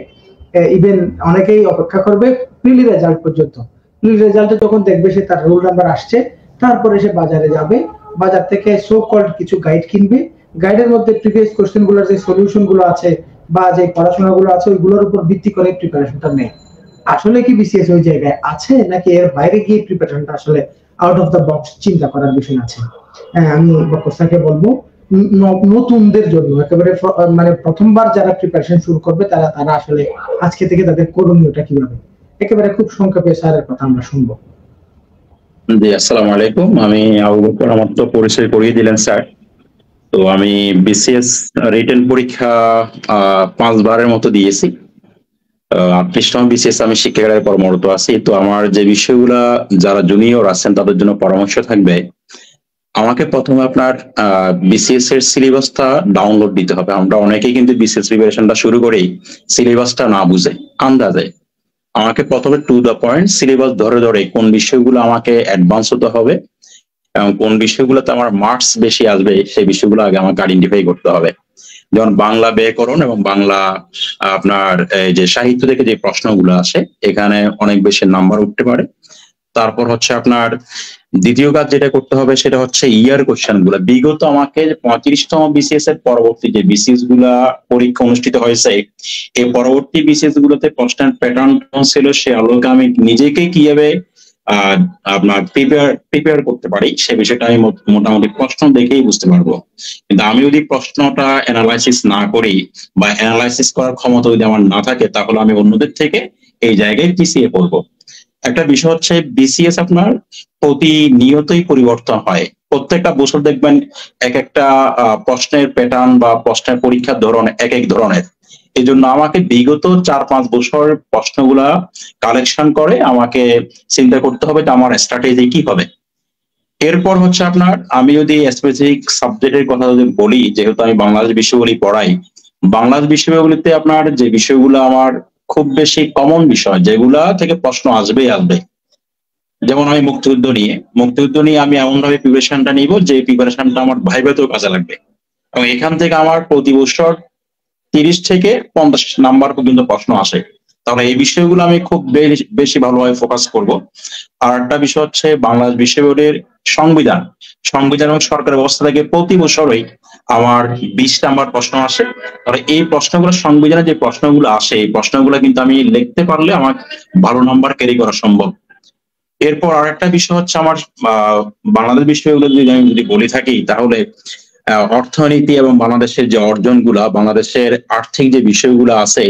ইভেন অনেকেই অপেক্ষা করবে প্রিলি রেজাল্ট পর্যন্ত। প্রিলি রেজাল্টে যখন দেখবে সে তার রোল নাম্বার আসছে, তারপরে সে বাজারে যাবে, বাজার থেকে সো কল্ড কিছু গাইড কিনবে, গাইডের মধ্যে প্রিভিয়াস কোশ্চেন গুলোর যে সলিউশন গুলো আছে বা যে পড়াশোনা গুলো আছে ওইগুলোর উপর ভিত্তি করে প্রিপারেশনটা নেয়। আসলে কি বিসিএস ওই জায়গায় আছে নাকি এর বাইরে গিয়ে প্রিপারেশনটা আসলে আউট অফ দ্য বক্স চিন্তা করার বিষয় আছে? হ্যাঁ, আমি বক্কর স্যারকে বলবো নতুনদের জন্য একেবারে মানে প্রথমবার যারা প্রিপারেশন শুরু করবে তারা তারা আসলে আজকে থেকে তাদের করণীয়টা কিভাবে, একেবারে খুব সংক্ষেপে স্যারের কথা আমরা শুনবো। জি, আসসালামু আলাইকুম। আমি আবু বকর, আমার তো পরিচয় করিয়ে দিলেন স্যার। তো আমি বিসিএস রিটেন পরীক্ষা 5 বারের মতো দিয়েছি। 38তম বিসিএস আমি শিক্ষাগারে কর্মরত আছি। তো আমার যে বিষয়গুলা যারা জুনিয়র আছেন তাদের জন্য পরামর্শ থাকবে, আমাকে প্রথমে আপনার বিসিএস এর সিলেবাসটা ডাউনলোড দিতে হবে। আমরা অনেকেই কিন্তু বিসিএস প্রিপারেশনটা শুরু করেই সিলেবাসটা না বুঝে আন্দাজে। আমাকে প্রথমে টু দ্য পয়েন্ট সিলেবাস ধরে ধরে কোন বিষয়গুলো আমাকে অ্যাডভান্স হতে হবে এবং কোন বিষয়গুলোতে আমার মার্কস বেশি আসবে সেই বিষয়গুলো আগে আমাকে আইডেন্টিফাই করতে হবে। যেমন বাংলা ব্যাকরণ এবং বাংলা আপনার এই যে সাহিত্য থেকে যে প্রশ্নগুলো আসে এখানে অনেক বেশি নাম্বার উঠতে পারে। তারপর হচ্ছে আপনার দ্বিতীয় কাজ যেটা করতে হবে সেটা হচ্ছে ইয়ার কোশ্চেন গুলা। বিগত আমাকে 35তম বিসিএস এর পরবর্তী যে বিসিএস গুলা পরীক্ষা অনুষ্ঠিত হয়েছে এই পরবর্তী বিসিএস গুলোতে প্রশ্নের প্যাটার্ন ছিল, সে আলোকে আমি নিজেকে কিভাবে আপনার প্রিপেয়ার করতে পারি সে বিষয়টা আমি মোটামুটি প্রশ্ন দেখেই বুঝতে পারবো। কিন্তু আমি যদি প্রশ্নটা অ্যানালাইসিস না করি বা অ্যানালাইসিস করার ক্ষমতা যদি আমার না থাকে তাহলে আমি অন্যদের থেকে এই জায়গায় পিছিয়ে পড়বো। একটা বিষয় হচ্ছে বিসিএস আপনার প্রতিনিয়তই পরিবর্তন হয়। প্রত্যেকটা বছর দেখবেন এক একটা প্রশ্নের প্যাটার্ন বা প্রশ্নের পরীক্ষার ধরন এক এক ধরনের। এই জন্য আমাকে বিগত 4-5 বছর প্রশ্নগুলা কালেকশন করে আমাকে চিন্তা করতে হবে যে আমার স্ট্র্যাটেজি কি হবে। এরপর হচ্ছে আপনার আমি যদি স্পেসিফিক সাবজেক্টের কথা যদি বলি, যেহেতু আমি বাংলাদেশ বিষয়গুলি পড়াই, বাংলাদেশ বিষয়গুলিতে আপনার যে বিষয়গুলো আমার খুব বেশি কমন বিষয় যেগুলা থেকে প্রশ্ন আসবেই আসবে, যেমন আমি মুক্তিযুদ্ধ নিয়ে আমি এমন ভাবে প্রিপারেশনটা নিব যে প্রিপারেশনটা আমার ভাইভাতেও কাজে লাগবে এবং এখান থেকে আমার প্রতি বছর 30 থেকে 50 নাম্বার পর্যন্ত প্রশ্ন আসে। তাহলে এই বিষয়গুলো আমি খুব বেশি ভালোভাবে ফোকাস করব। আর একটা বিষয় হচ্ছে বাংলাদেশ বিশ্ববিদ্যালয়ের সংবিধান এবং সরকার ব্যবস্থা থেকে প্রতি বছরই আমার 20 নাম্বার প্রশ্ন আসে। তাহলে এই প্রশ্নগুলো সংবিধানের যে প্রশ্নগুলো আসে এই প্রশ্নগুলো কিন্তু আমি লিখতে পারলে আমার ভালো নাম্বার ক্যারি করা সম্ভব। এরপর আরেকটা বিষয় হচ্ছে আমার বাংলাদেশ বিষয়গুলো যদি বলে থাকি তাহলে অর্থনীতি এবং বাংলাদেশের যে অর্জনগুলা, বাংলাদেশের আর্থিক যে বিষয়গুলো আছে,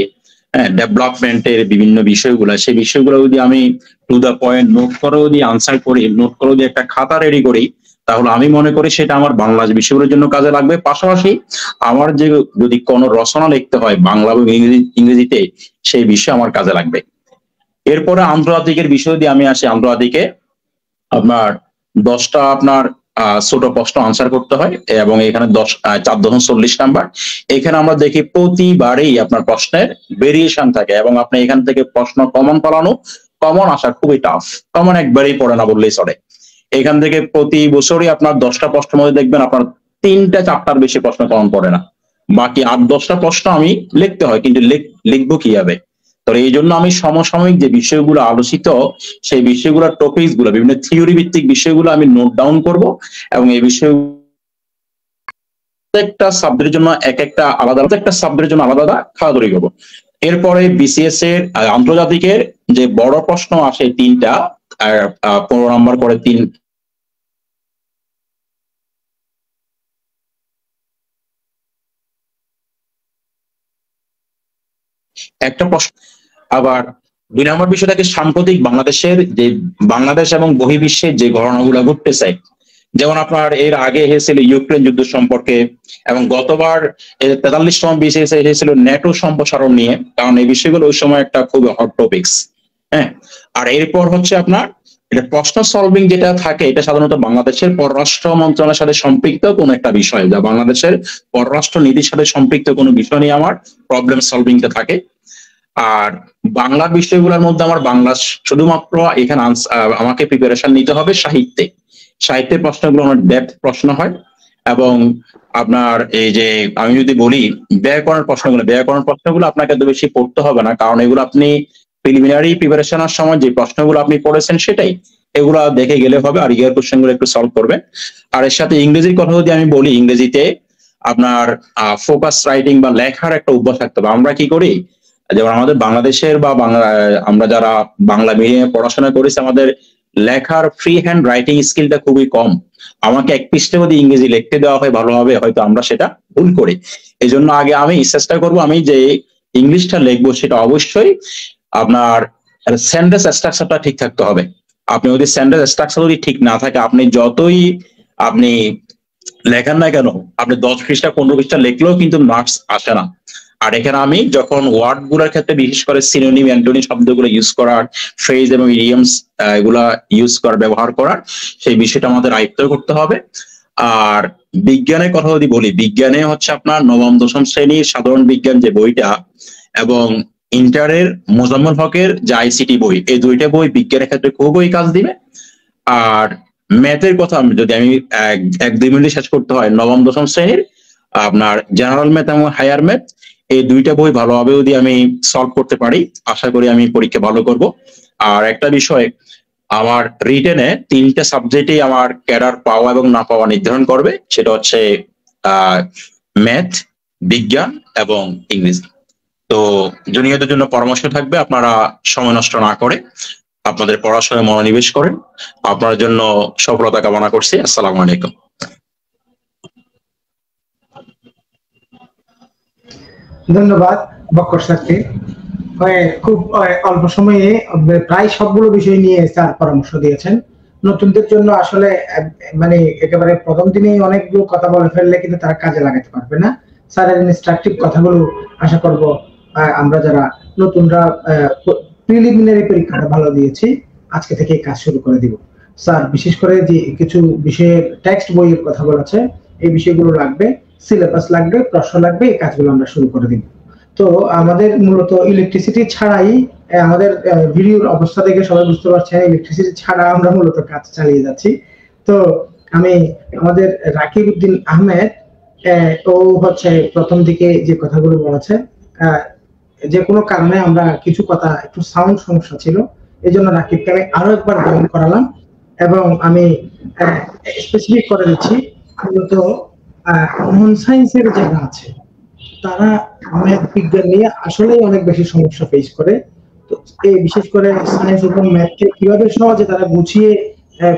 ডেভেলপমেন্টের বিভিন্ন বিষয়গুলো, সেই বিষয়গুলো যদি আমি টু দ্য পয়েন্ট নোট করে যদি আনসার করি, নোট করে যদি একটা খাতা রেডি করি, তাহলে আমি মনে করি সেটা আমার বাংলাদেশ বিষয়গুলোর জন্য কাজে লাগবে। পাশাপাশি আমার যে যদি কোনো রচনা লিখতে হয় বাংলা এবং ইংরেজিতে সেই বিষয় আমার কাজে লাগবে। এরপরে আন্তর্জাতিকের বিষয় দিয়ে আমি আসি। আন্তর্জাতিকে আপনার 10টা আপনার ছোট প্রশ্ন আনসার করতে হয় এবং এখানে 4×40 নাম্বার। এখানে আমরা দেখি প্রতিবারেই আপনার প্রশ্নের ভেরিয়েশন থাকে এবং আপনি এখান থেকে প্রশ্ন কমন আসা খুবই টাফ। কমন একবারেই পড়ে না বললেই চলে। এখান থেকে প্রতি বছরই আপনার 10টা প্রশ্নের মধ্যে দেখবেন আপনার 3-4টার বেশি প্রশ্ন কমন পড়ে না। বাকি 8-10টা প্রশ্ন আমি লিখতে হয়, কিন্তু লিখবো কিভাবে? তো এই জন্য আমি সমসাময়িক যে বিষয়গুলো আলোচিত সেই বিষয়গুলোর টপিকস গুলো, বিভিন্ন থিওরি ভিত্তিক বিষয়গুলো আমি নোট ডাউন করব এবং এই বিষয় একটা সাবজেক্টের জন্য একটা সাবজেক্টের জন্য আলাদা খাওয়া তৈরি করবো। এরপরে বিসিএস এর আন্তর্জাতিকের যে বড় প্রশ্ন আসে 3টা আর 15 নাম্বার করে 3 একটা প্রশ্ন। আবার 2 নম্বর বিষয়টাকে সাম্প্রতিক বাংলাদেশের যে বাংলাদেশ এবং বহির্বিশ্বের যে ঘটনাগুলো ঘটতেছে, যেমন আপনার এর আগে এসেছিল ইউক্রেন যুদ্ধ সম্পর্কে এবং গতবার 43তম বিসিএস এসেছিল ন্যাটো সম্প্রসারণ নিয়ে, কারণ এই বিষয়গুলো ওই সময় একটা খুব হট টপিকস। হ্যাঁ, আর এরপর হচ্ছে আপনার এটা প্রশ্ন সলভিং যেটা থাকে এটা সাধারণত বাংলাদেশের পররাষ্ট্র মন্ত্রণালয়ের সাথে সম্পৃক্ত কোনো একটা বিষয়, যা বাংলাদেশের পররাষ্ট্র নীতির সাথে সম্পৃক্ত কোনো বিষয় নিয়ে আমার প্রবলেম সলভিংটা থাকে। আর বাংলা বিষয়গুলোর মধ্যে আমার বাংলা শুধুমাত্র এখানে আমাকে প্রিপারেশন নিতে হবে সাহিত্যের প্রশ্নগুলো আমার ডেপথ প্রশ্ন হয় এবং আপনার এই যে আমি যদি বলি ব্যাকরণের প্রশ্নগুলো আপনাকে এত বেশি পড়তে হবে না, কারণ এগুলো আপনি প্রিলিমিনারি প্রিপারেশনের সময় যে প্রশ্নগুলো আপনি পড়েছেন সেটাই, এগুলা দেখে গেলে হবে। আর ইয়ার কোশ্চেন গুলো একটু সলভ করবে। আর এর সাথে ইংরেজির কথা যদি আমি বলি, ইংরেজিতে আপনার ফোকাস রাইটিং বা লেখার একটা অভ্যাস থাকতে হবে। আমরা কি করি, যেমন আমাদের বাংলাদেশের বা বাংলা, আমরা যারা বাংলা মিডিয়ামে পড়াশোনা করেছি, আমাদের লেখার ফ্রি হ্যান্ড রাইটিং স্কিলটা খুবই কম। আমাকে এক পৃষ্ঠে যদি ইংরেজি লিখতে দেওয়া হয় ভালোভাবে, হয়তো আমরা সেটা ভুল করি। এই জন্য আগে আমি চেষ্টা করব, আমি যে ইংলিশটা লিখবো সেটা অবশ্যই আপনার সেন্টেন্স স্ট্রাকচারটা ঠিক থাকতে হবে। আপনি যদি সেন্টেন্স স্ট্রাকচার যদি ঠিক না থাকে, আপনি যতই আপনি লেখেন না কেন, আপনি 10 পৃষ্ঠা 15 পৃষ্ঠা লিখলেও কিন্তু মার্কস আসে না। আর এখানে আমি যখন ওয়ার্ড গুলোর ক্ষেত্রে বিশেষ করে সিনোনিম অ্যান্টোনিম শব্দগুলো ইউজ করার, ফ্রেজ এবং ইডিয়মস এগুলা ইউজ করার, ব্যবহার করার, সেই বিষয়টা আমাদের আয়ত্ত করতে হবে। আর বিজ্ঞানের কথা যদি বলি, বিজ্ঞানে হচ্ছে আপনার নবম দশম শ্রেণীর সাধারণ বিজ্ঞান যে বইটা এবং ইন্টারের মোজাম্মেল হকের যে আইসিটি বই, এই দুইটা বই বিজ্ঞানের ক্ষেত্রে খুবই কাজ দিবে। আর ম্যাথের কথা যদি আমি 1-2 মিনিট শেষ করতে হয়, নবম দশম শ্রেণীর আপনার জেনারেল ম্যাথ এবং হায়ার ম্যাথ, এই দুইটা বই ভালোভাবে যদি আমি সলভ করতে পারি, আশা করি আমি পরীক্ষা ভালো করব। আর একটা বিষয়, আমার রিটেনে 3টে সাবজেক্টেই আমার ক্যাডার পাওয়া এবং না পাওয়া নির্ধারণ করবে, সেটা হচ্ছে ম্যাথ, বিজ্ঞান এবং ইংরেজি। তো জুনিয়রদের জন্য পরামর্শ থাকবে, আপনারা সময় নষ্ট না করে আপনাদের পড়াশোনায় মনোনিবেশ করেন। আপনার জন্য সফলতা কামনা করছি। আসসালামু আলাইকুম। ধন্যবাদ বক্কর স্যারকে। খুব অল্প সময়ে প্রায় সবগুলো বিষয় নিয়ে স্যার পরামর্শ দিয়েছেন। নতুনদের জন্য আসলে মানে একেবারে প্রথম দিনেই অনেকগুলো কথা বলে ফেললে কিন্তু তারা কাজে লাগাতে পারবে না। স্যারের ইনস্ট্রাকটিভ কথাগুলো আশা করব আমরা যারা নতুনরা প্রিলিমিনারি পরীক্ষাটা ভালো দিয়েছি, আজকে থেকে কাজ শুরু করে দিব। স্যার বিশেষ করে যে কিছু বিষয়ের টেক্সট বইয়ের কথা বলেছে, এই বিষয়গুলো লাগবে, সিলেবাস লাগবে, প্রশ্ন লাগবে, এই কাজগুলো আমরা শুরু করে দিব। তো আমাদের মূলত ইলেকট্রিসিটি ছাড়াই, আমাদের ভিডিওর অবস্থা থেকে সবাই বুঝতে পারছেন ইলেকট্রিসিটি ছাড়া আমরা মূলত কাজ চালিয়ে যাচ্ছি। তো আমি আমাদের রাকিব উদ্দিন আহমেদ, ও হচ্ছে প্রথম দিকে যে কথাগুলো বলেছে, যে কোনো কারণে আমরা কিছু কথা একটু সাউন্ড সমস্যা ছিল, এই জন্য রাকিবকে আমি আরো একবার জয়েন করালাম এবং আমি স্পেসিফিক করে দিচ্ছি, মূলত নন সায়েন্সের যারা আছে তারা ম্যাথ বিজ্ঞান নিয়ে আসলেই অনেক বেশি সমস্যা ফেস করে। তো এই বিশেষ করে সায়েন্স এবং ম্যাথকে কিভাবে সহজে তারা গুছিয়ে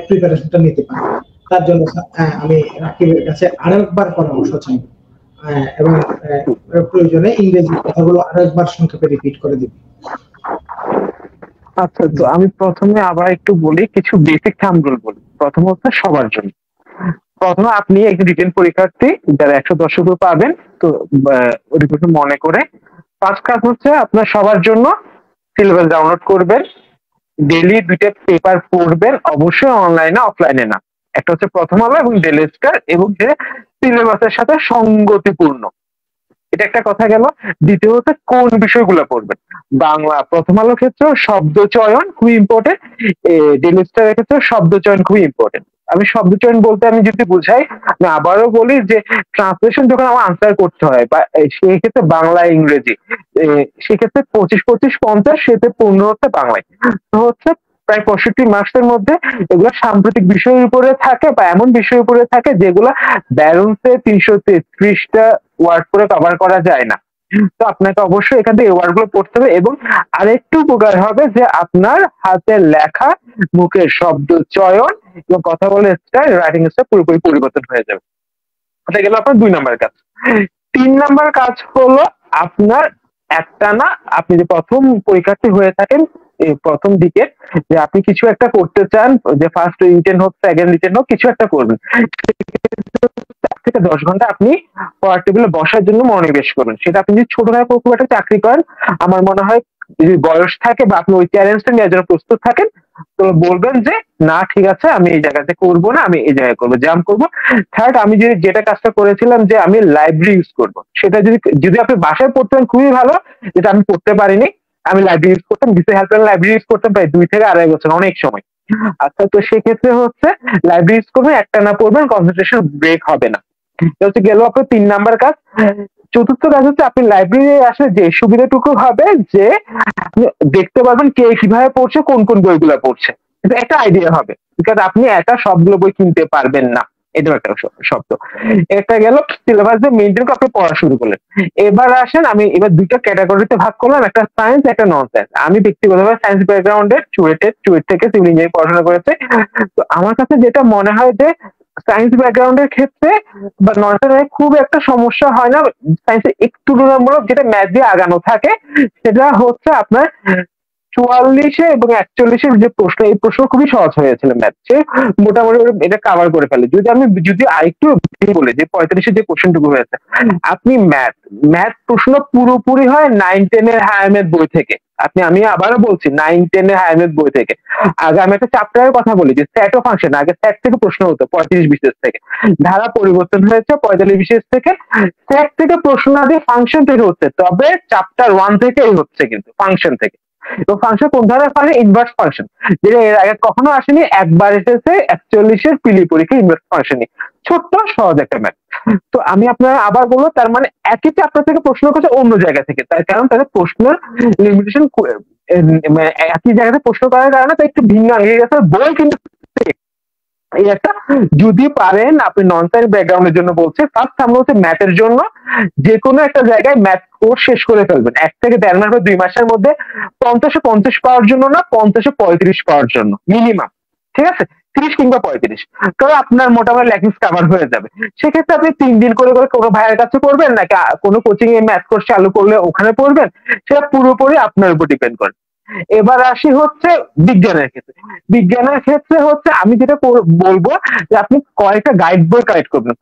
প্রিপারেশনটা নিতে পারে, তার জন্য আমি রাকিবের কাছে আরেকবার পরামর্শ চাই এবং প্রয়োজনে ইংরেজি কথাগুলো আরেকবার সংক্ষেপে রিপিট করে দিব। আচ্ছা, তো আমি প্রথমে আবার একটু বলি, কিছু বেসিক থাম্ব রুল বলি। প্রথমত সবার জন্য, প্রথমে আপনি একটি রিটেন পরীক্ষার্থী যারা 110 উপর পাবেন, তো ওই মনে করে ফার্স্ট কাজ হচ্ছে আপনার সবার জন্য সিলেবাস ডাউনলোড করবেন, ডেইলি 2টা পেপার পড়বেন, অবশ্যই অনলাইনে অফলাইনে না। একটা হচ্ছে প্রথম আলো এবং ডেইলি স্টার, এবং যে সিলেবাসের সাথে সঙ্গতিপূর্ণ, এটা একটা কথা গেল। দ্বিতীয় হচ্ছে কোন বিষয়গুলো পড়বেন। বাংলা প্রথম আলোর ক্ষেত্রে শব্দ চয়ন খুবই ইম্পর্টেন্ট, ডেইলি স্টারের ক্ষেত্রে শব্দ চয়ন খুবই ইম্পর্টেন্ট। আমি শব্দ চয়ন বলতে আমি যদি বুঝাই, আমি আবারও বলি যে ট্রান্সলেশন যখন আমার আনসার করতে হয়, বা সেই ক্ষেত্রে বাংলা ইংরেজি, সেক্ষেত্রে 25-25-50, সেতে 15 হচ্ছে বাংলায়। তো হচ্ছে প্রায় 65 মার্কসের মধ্যে এগুলো সাম্প্রতিক বিষয়ের উপরে থাকে, বা এমন বিষয়ের উপরে থাকে যেগুলো ব্যালেন্সে 333টা ওয়ার্ড করে কভার করা যায় না। তো আপনাকে অবশ্যই এখান থেকে ওয়ার্ড গুলো পড়তে হবে, এবং আরেকটু উপকার হবে যে আপনার হাতের লেখা, মুখের শব্দ চয়ন এবং কথা বলার স্টাইল, রাইটিং স্টাইল পুরোপুরি পরিবর্তন হয়ে যাবে। এটা গেল আপনার 2 নাম্বার কাজ। 3 নাম্বার কাজ হলো আপনার একটানা, আপনি যে প্রথম পরীক্ষার্থী হয়ে থাকেন এই প্রথম দিকে, যে আপনি কিছু একটা করতে চান, যে ফার্স্ট রিটেন হোক, সেকেন্ড রিটেন হোক, কিছু একটা করবেন, থেকে 10 ঘন্টা আপনি পড়ার টেবিলে বসার জন্য মনোনিবেশ করবেন। সেটা আপনি যদি ছোটখাটো খুব একটা চাকরি করেন, আমার মনে হয় যদি বয়স থাকে বা আপনি ওই চ্যালেঞ্জটা নেওয়ার জন্য প্রস্তুত থাকেন, তো বলবেন যে না ঠিক আছে, আমি এই জায়গাতে করবো না, আমি এই জায়গায় করবো, জাম্প করবো। থার্ড, আমি যদি যেটা কাজটা করেছিলাম যে আমি লাইব্রেরি ইউজ করবো, সেটা যদি আপনি বাসায় পড়তেন খুবই ভালো, যেটা আমি পড়তে পারিনি। আমি লাইব্রেরি ইউজ করতাম, বিসি হেল্পলাইন লাইব্রেরি ইউজ করতাম প্রায় 2 থেকে 2.5 বছর, অনেক সময়। আচ্ছা, তো সেক্ষেত্রে হচ্ছে লাইব্রেরি ইউজ করবেন, একটানা পড়বেন, কনসেন্ট্রেশন ব্রেক হবে না। এটা হচ্ছে গেল আপনার 3 নাম্বার কাজ। চতুর্থ কাজ হচ্ছে আপনি লাইব্রেরি আসলে যে সুবিধাটুকু হবে যে আপনি দেখতে পারবেন কে কিভাবে পড়ছে, কোন কোন বইগুলো পড়ছে, এটা একটা আইডিয়া হবে, বিকজ আপনি একা সবগুলো বই কিনতে পারবেন না। এটাও একটা শব্দ। এটা গেল সিলেবাস যে মেনটেন করে আপনি পড়া শুরু করলেন। এবার আসেন, আমি এবার দুইটা ক্যাটাগরিতে ভাগ করলাম, একটা সায়েন্স একটা নন সায়েন্স। আমি ব্যক্তিগতভাবে সায়েন্স ব্যাকগ্রাউন্ডের, চুয়েট থেকে সিভিল ইঞ্জিনিয়ারিং পড়াশোনা করেছে। তো আমার কাছে যেটা মনে হয় যে সায়েন্স ব্যাকগ্রাউন্ডের ক্ষেত্রে বা নন সায়েন্স খুব একটা সমস্যা হয় না। সায়েন্সে একটু তুলনামূলক যেটা ম্যাথ দিয়ে আগানো থাকে সেটা হচ্ছে আপনার 44 এবং 41 যে প্রশ্ন, এই প্রশ্ন খুবই সহজ হয়েছিল ম্যাথ, সে মোটামুটি এটা কাভার করে ফেলে। যদি আরেকটু বলে যে 45 যে কোশ্চেনটুকু হয়েছে, আপনি ম্যাথ প্রশ্ন পুরোপুরি হয় 9-10 এর হায়ার ম্যাথ বই থেকে। আমি আবারও বলছি 9-10 এর হায়ার ম্যাথ বই থেকে। আগে আমি একটা চ্যাপ্টারের কথা বলি যে সেট ও ফাংশন, আগে সেট থেকে প্রশ্ন হতো 35 বিশেষ থেকে, ধারা পরিবর্তন হয়েছে 45 বিশেষ থেকে, সেট থেকে প্রশ্ন না দিয়ে ফাংশন থেকে হচ্ছে। তবে চ্যাপ্টার 1 থেকে হচ্ছে কিন্তু ফাংশন থেকে। এবং ফাংশন কোন ধরনের ফাংশন? ইনভার্স ফাংশন, যেটা এর আগে কখনো আসেনি, একবার এসেছে 41 পিলি পরীক্ষা ইনভার্স ফাংশনই। ছোট্ট সহজ একটা ম্যাথ। তো আমি আপনার আবার বলবো, তার মানে একই চ্যাপ্টার থেকে প্রশ্ন করছে অন্য জায়গা থেকে, তার কারণ তাদের প্রশ্নের লিমিটেশন একই জায়গাতে প্রশ্ন করার কারণে তাই একটু ভিন্ন আগে গেছে। বই কিন্তু এই একটা, যদি পারেন আপনি নন সায়েন্স ব্যাকগ্রাউন্ডের জন্য বলছে, ফার্স্ট আমরা হচ্ছে ম্যাথের জন্য যে কোনো একটা জায়গায় ম্যাথ কোর্স শেষ করে ফেলবেন 1 থেকে 1.5 মাস বা 2 মাসের মধ্যে। 50-50 পাওয়ার জন্য না, 50-35 পাওয়ার জন্য মিনিমাম, ঠিক আছে? 30 কিংবা 35, তবে আপনার মোটামুটি ল্যাকিংস কাভার হয়ে যাবে। সেক্ষেত্রে আপনি 3 দিন করে করে কোনো ভাইয়ের কাছে পড়বেন নাকি কোনো কোচিং এ ম্যাথ কোর্স চালু করলে ওখানে পড়বেন, সেটা পুরোপুরি আপনার উপর ডিপেন্ড করে। এবার আসি হচ্ছে বিজ্ঞানের ক্ষেত্রে। বিজ্ঞানের ক্ষেত্রে হচ্ছে আমি যেটা বলবো যে আপনি কয়েকটা গাইড বই কালেক্ট করবেন।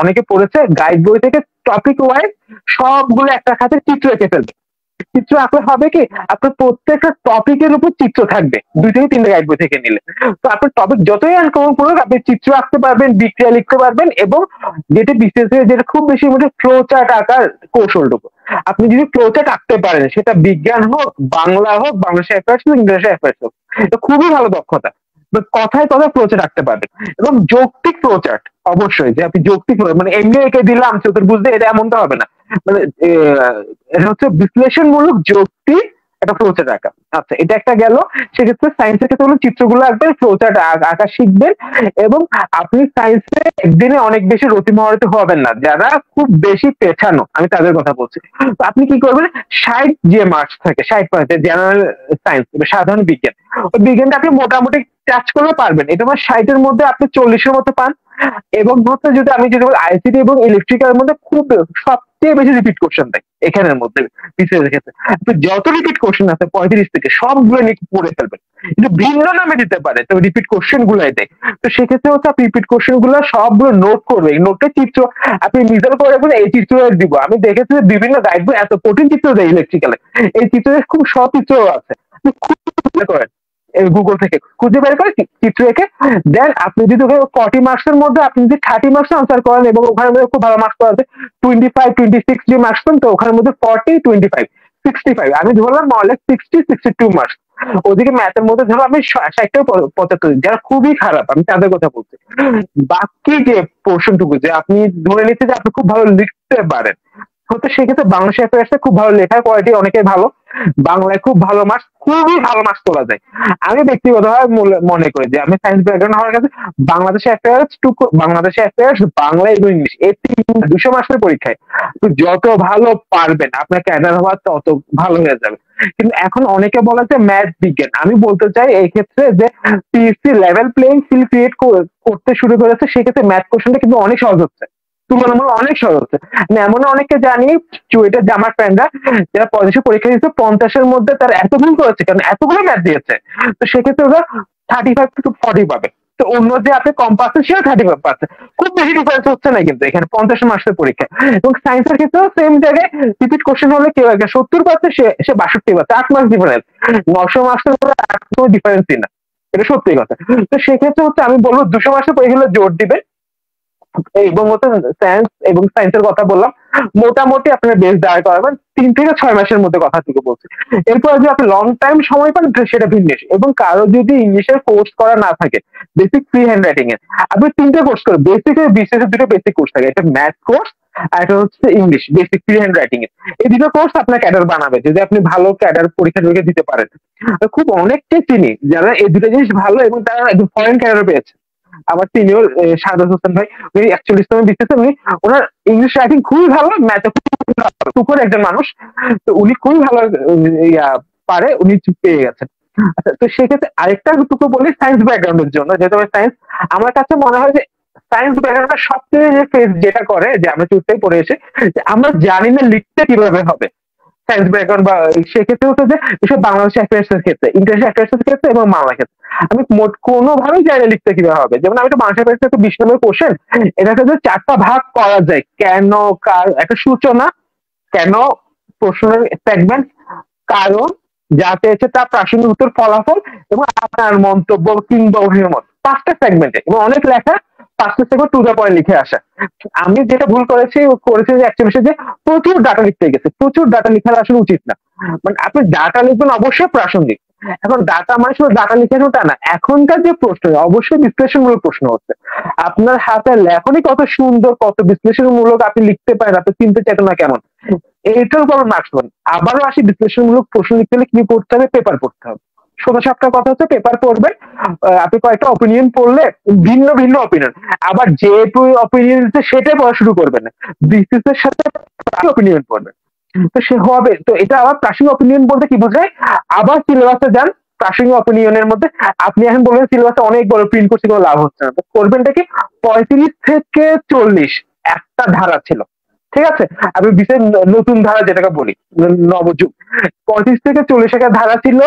অনেকে পড়েছে গাইড বই থেকে টপিক ওয়াইজ সবগুলো একটা খাতে চিত্র এঁকে ফেলবে। চিত্র আঁকলে হবে কি, আপনার প্রত্যেকটা টপিকের উপর চিত্র থাকবে 2 থেকে 3 গাইড বই থেকে নিলে। তো আপনার টপিক যতই আনকমন পড়ুক, আপনি চিত্র আঁকতে পারবেন, বিক্রিয়া লিখতে পারবেন, এবং যেটা বিশেষ যেটা খুব বেশি ফ্লো চার্ট আঁকার কৌশলটুকু। আপনি যদি ফ্লো চার্ট আঁকতে পারেন, সেটা বিজ্ঞান হোক, বাংলা হোক, বাংলাদেশে অ্যাফেয়ার্স হোক, ইংলিশে অ্যাফেয়ার্স হোক, এটা খুবই ভালো দক্ষতা। কথায় কথায় ফ্লো চার্ট আঁকতে পারবেন, এবং যৌক্তিক ফ্লো চার্ট অবশ্যই, যে আপনি যৌক্তিক মানে এমনি এঁকে দিলাম চতুর্ভুজ, এটা এমনটা হবে না। মানে এটা হচ্ছে বিশ্লেষণমূলক যৌক্তিক একটা ফ্লো চার্ট আঁকা। আচ্ছা, এটা একটা গেল। সেক্ষেত্রে সায়েন্সের ক্ষেত্রে হলো চিত্রগুলো আঁকবেন, ফ্লো চার্ট আঁকা শিখবেন, এবং আপনি সায়েন্সে একদিনে অনেক বেশি রতিমহরত হবেন না। যারা খুব বেশি পেছানো, আমি তাদের কথা বলছি। তো আপনি কি করবেন, 60 যে মার্কস থাকে, 60 পয়েন্টের জেনারেল সায়েন্স, সাধারণ বিজ্ঞান, ওই বিজ্ঞানটা আপনি মোটামুটি টাচ করলে পারবেন। এটা আমার 60-এর মধ্যে আপনি 40-এর মতো পান। এবং হচ্ছে যদি আইসিটি এবং ইলেকট্রিক্যালের মধ্যে খুব সবচেয়ে বেশি রিপিট কোশ্চেন দেয় এখানের মধ্যে বিসিএস এর ক্ষেত্রে। আপনি যত রিপিট কোশ্চেন আছে 35 থেকে, সবগুলো পড়ে ফেলবেন। কিন্তু ভিন্ন নামে দিতে পারে, তবে রিপিট কোশ্চেন গুলাই দেয়। তো সেক্ষেত্রে হচ্ছে আপনি রিপিট কোশ্চেন গুলো সবগুলো নোট করবেন, নোটে চিত্র আপনি নিজের করে রাখবেন, এই চিত্র দিব। আমি দেখেছি যে বিভিন্ন গাইড বই এত কঠিন চিত্র দেয় ইলেকট্রিক্যালে, এই চিত্রের খুব সহজ চিত্র আছে। আপনি খুব করেন গুগল থেকে খুঁজে বের করে চিত্র এঁকে দেন। আপনি যদি 40 মার্কসের মধ্যে আপনি যদি 30 মার্কস আনসার করেন, এবং ওখানে মধ্যে খুব ভালো মার্কস পাওয়া যায় 25-26 যে মার্কস পান, তো ওখানের মধ্যে 40-25-65, আমি ধরলাম মহলে 60-62 মার্কস। ওদিকে ম্যাথের মধ্যে ধরো আমি 60-75, যারা খুবই খারাপ আমি তাদের কথা বলছি। বাকি যে পোর্শনটুকু যে আপনি ধরে নিচ্ছে যে আপনি খুব ভালো লিখতে পারেন, হয়তো সেক্ষেত্রে বাংলাদেশ অ্যাফেয়ার্সে খুব ভালো লেখার কোয়ালিটি অনেকেই ভালো, বাংলায় খুব ভালো মার্কস, খুবই ভালো মার্কস তোলা যায়। আমি ব্যক্তিগতভাবে মনে করি যে আমি সায়েন্স ব্যাকগ্রাউন্ড হওয়ার কাছে বাংলাদেশে অ্যাফেয়ার্স, বাংলা এবং ইংলিশ, এই 200 মার্কসের পরীক্ষায় যত ভালো পারবেন আপনার ক্যাডার হওয়া তত ভালো হয়ে যাবে। কিন্তু এখন অনেকে বলে যে ম্যাথ বিজ্ঞান, আমি বলতে চাই এই ক্ষেত্রে যে PSC level playing field create করতে শুরু করেছে, সেক্ষেত্রে ম্যাথ কোশ্চেনটা কিন্তু অনেক সহজ হচ্ছে, তুলনামূলক অনেক সহজ হচ্ছে। আমি এমন অনেককে জানি চুয়েটের যে আমার ফ্রেন্ডরা, যারা 45 পরীক্ষা দিচ্ছে, 50-এর মধ্যে তারা এত ভুল করেছে, কারণ এতগুলো ম্যাথ দিয়েছে। তো সেক্ষেত্রে ওরা 35-40 পাবে। তো অন্য যে আপনি কম পাচ্ছেন, সেও 35 পাচ্ছে, খুব বেশি ডিফারেন্স হচ্ছে না কিন্তু এখানে 50 মার্কসের পরীক্ষা। এবং সায়েন্সের ক্ষেত্রেও সেম জায়গায় রিপিট কোশ্চেন হলে কেউ একটা 70 পাচ্ছে, সে 62 পাচ্ছে, 8 মার্কস ডিফারেন্স। 900 মার্কসের মধ্যে 8 কোনো ডিফারেন্সই না, এটা সত্যি কথা। তো সেক্ষেত্রে হচ্ছে আমি বলবো 200 মার্কসের পরীক্ষা জোর দিবে, এবং হচ্ছে সায়েন্স এবং সায়েন্সের কথা বললাম, মোটামুটি আপনার বেস দাঁড় করাবেন 3 থেকে 6 মাসের মধ্যে, কথা থেকে বলছি। এরপর যদি আপনি লং টাইম সময় পান সেটা ভিন্ন। এবং কারো যদি ইংলিশের কোর্স করা না থাকে, বেসিক ফ্রি হ্যান্ড রাইটিং এর, আপনি 3টে কোর্স করবেন। বেসিক এর বিশেষ 2টো বেসিক কোর্স থাকে, একটা ম্যাথ কোর্স আর একটা হচ্ছে English basic free hand writing এর। এই 2টো কোর্স আপনার ক্যাডার বানাবে, যদি আপনি ভালো ক্যাডার পরীক্ষা দিতে পারেন। খুব অনেককে চিনি যারা এই 2টো জিনিস ভালো, এবং তারা একদম ফরেন ক্যাডার পেয়েছে। আমার সিনিয়র শাহাদাত হোসেন ভাই, উনি 41তম বিসিএস, উনি ওনার ইংলিশ রাইটিং খুবই ভালো, ম্যাথে খুবই ভালো, সুপার একজন মানুষ। তো উনি খুবই ভালো পারে, উনি পেয়ে গেছেন। আচ্ছা, তো সেক্ষেত্রে আরেকটা টুকু বলি সায়েন্স ব্যাকগ্রাউন্ডের জন্য, যেহেতু সায়েন্স, আমার কাছে মনে হয় যে সায়েন্স ব্যাকগ্রাউন্ডটা সবচেয়ে যে ফেস যেটা করে, যে আমরা চুটতেই পড়ে এসে যে আমরা জানি না লিখতে কিভাবে হবে সায়েন্স ব্যাকগ্রাউন্ড, বা সেক্ষেত্রে হচ্ছে যে এসব বাংলাদেশ অ্যাফেয়ার্স এর ক্ষেত্রে, ইন্টারন্যাশনাল অ্যাফেয়ার্স এর ক্ষেত্রে এবং বাংলা ক্ষেত্রে আমি মোট কোনোভাবেই জানি না লিখতে কিভাবে হবে। যেমন আমি তো বাংলা অ্যাফেয়ার্স একটা 20 নম্বর কোশ্চেন, এটাকে যে 4টা ভাগ করা যায়, কেন, কার, একটা সূচনা, কেন, প্রশ্নের সেগমেন্ট, কারণ, যা পেয়েছে তার প্রাসঙ্গিক উত্তর, ফলাফল এবং আপনার মন্তব্য কিংবা অভিমত, 5টা সেগমেন্টে, এবং অনেক লেখা 5টা সেগমেন্ট টু দ্য পয়েন্ট লিখে আসা। আমি যেটা ভুল করেছি যে অ্যাকচুয়ালি যে প্রচুর ডাটা লিখতে গেছে, প্রচুর ডাটা লেখা আসলে উচিত না। মানে আপনি ডাটা লিখবেন অবশ্যই প্রাসঙ্গিক, এখন ডাটা মানে শুধু ডাটা লিখানো তা না, এখনকার যে প্রশ্ন অবশ্যই বিশ্লেষণমূলক প্রশ্ন হচ্ছে। আপনার হাতের লেখনই কত সুন্দর, কত বিশ্লেষণমূলক আপনি লিখতে পারেন, আপনার চিন্তা চেতনা কেমন, এইটার উপর মার্কস পাবেন। আবারও আসি বিশ্লেষণমূলক প্রশ্ন লিখতে হলে কি করতে হবে, পেপার পড়তে হবে। সোজা সাপটা কথা হচ্ছে পেপার পড়বেন, আপনি কয়েকটা অপিনিয়ন পড়লে ভিন্ন ভিন্ন অপিনিয়ন, আবার যে অপিনিয়ন সেটাই পড়া শুরু করবেন না, বিসিএস এর সাথে অপিনিয়ন পড়বেন, তো সে হবে। তো এটা আবার প্রাসঙ্গিক অপিনিয়ন বলতে কি বোঝায়, আবার সিলেবাসে যান, প্রাসঙ্গিক অপিনিয়নের মধ্যে আপনি এখন বলবেন সিলেবাসে অনেক বড় প্রিন্ট করছি, কোনো লাভ হচ্ছে না, তো করবেনটা কি, 35 থেকে 40 একটা ধারা ছিল, ঠিক আছে, আমি বিশেষ নতুন ধারা যেটাকে বলি নবযুগ, 35 থেকে 40 একটা ধারা ছিল,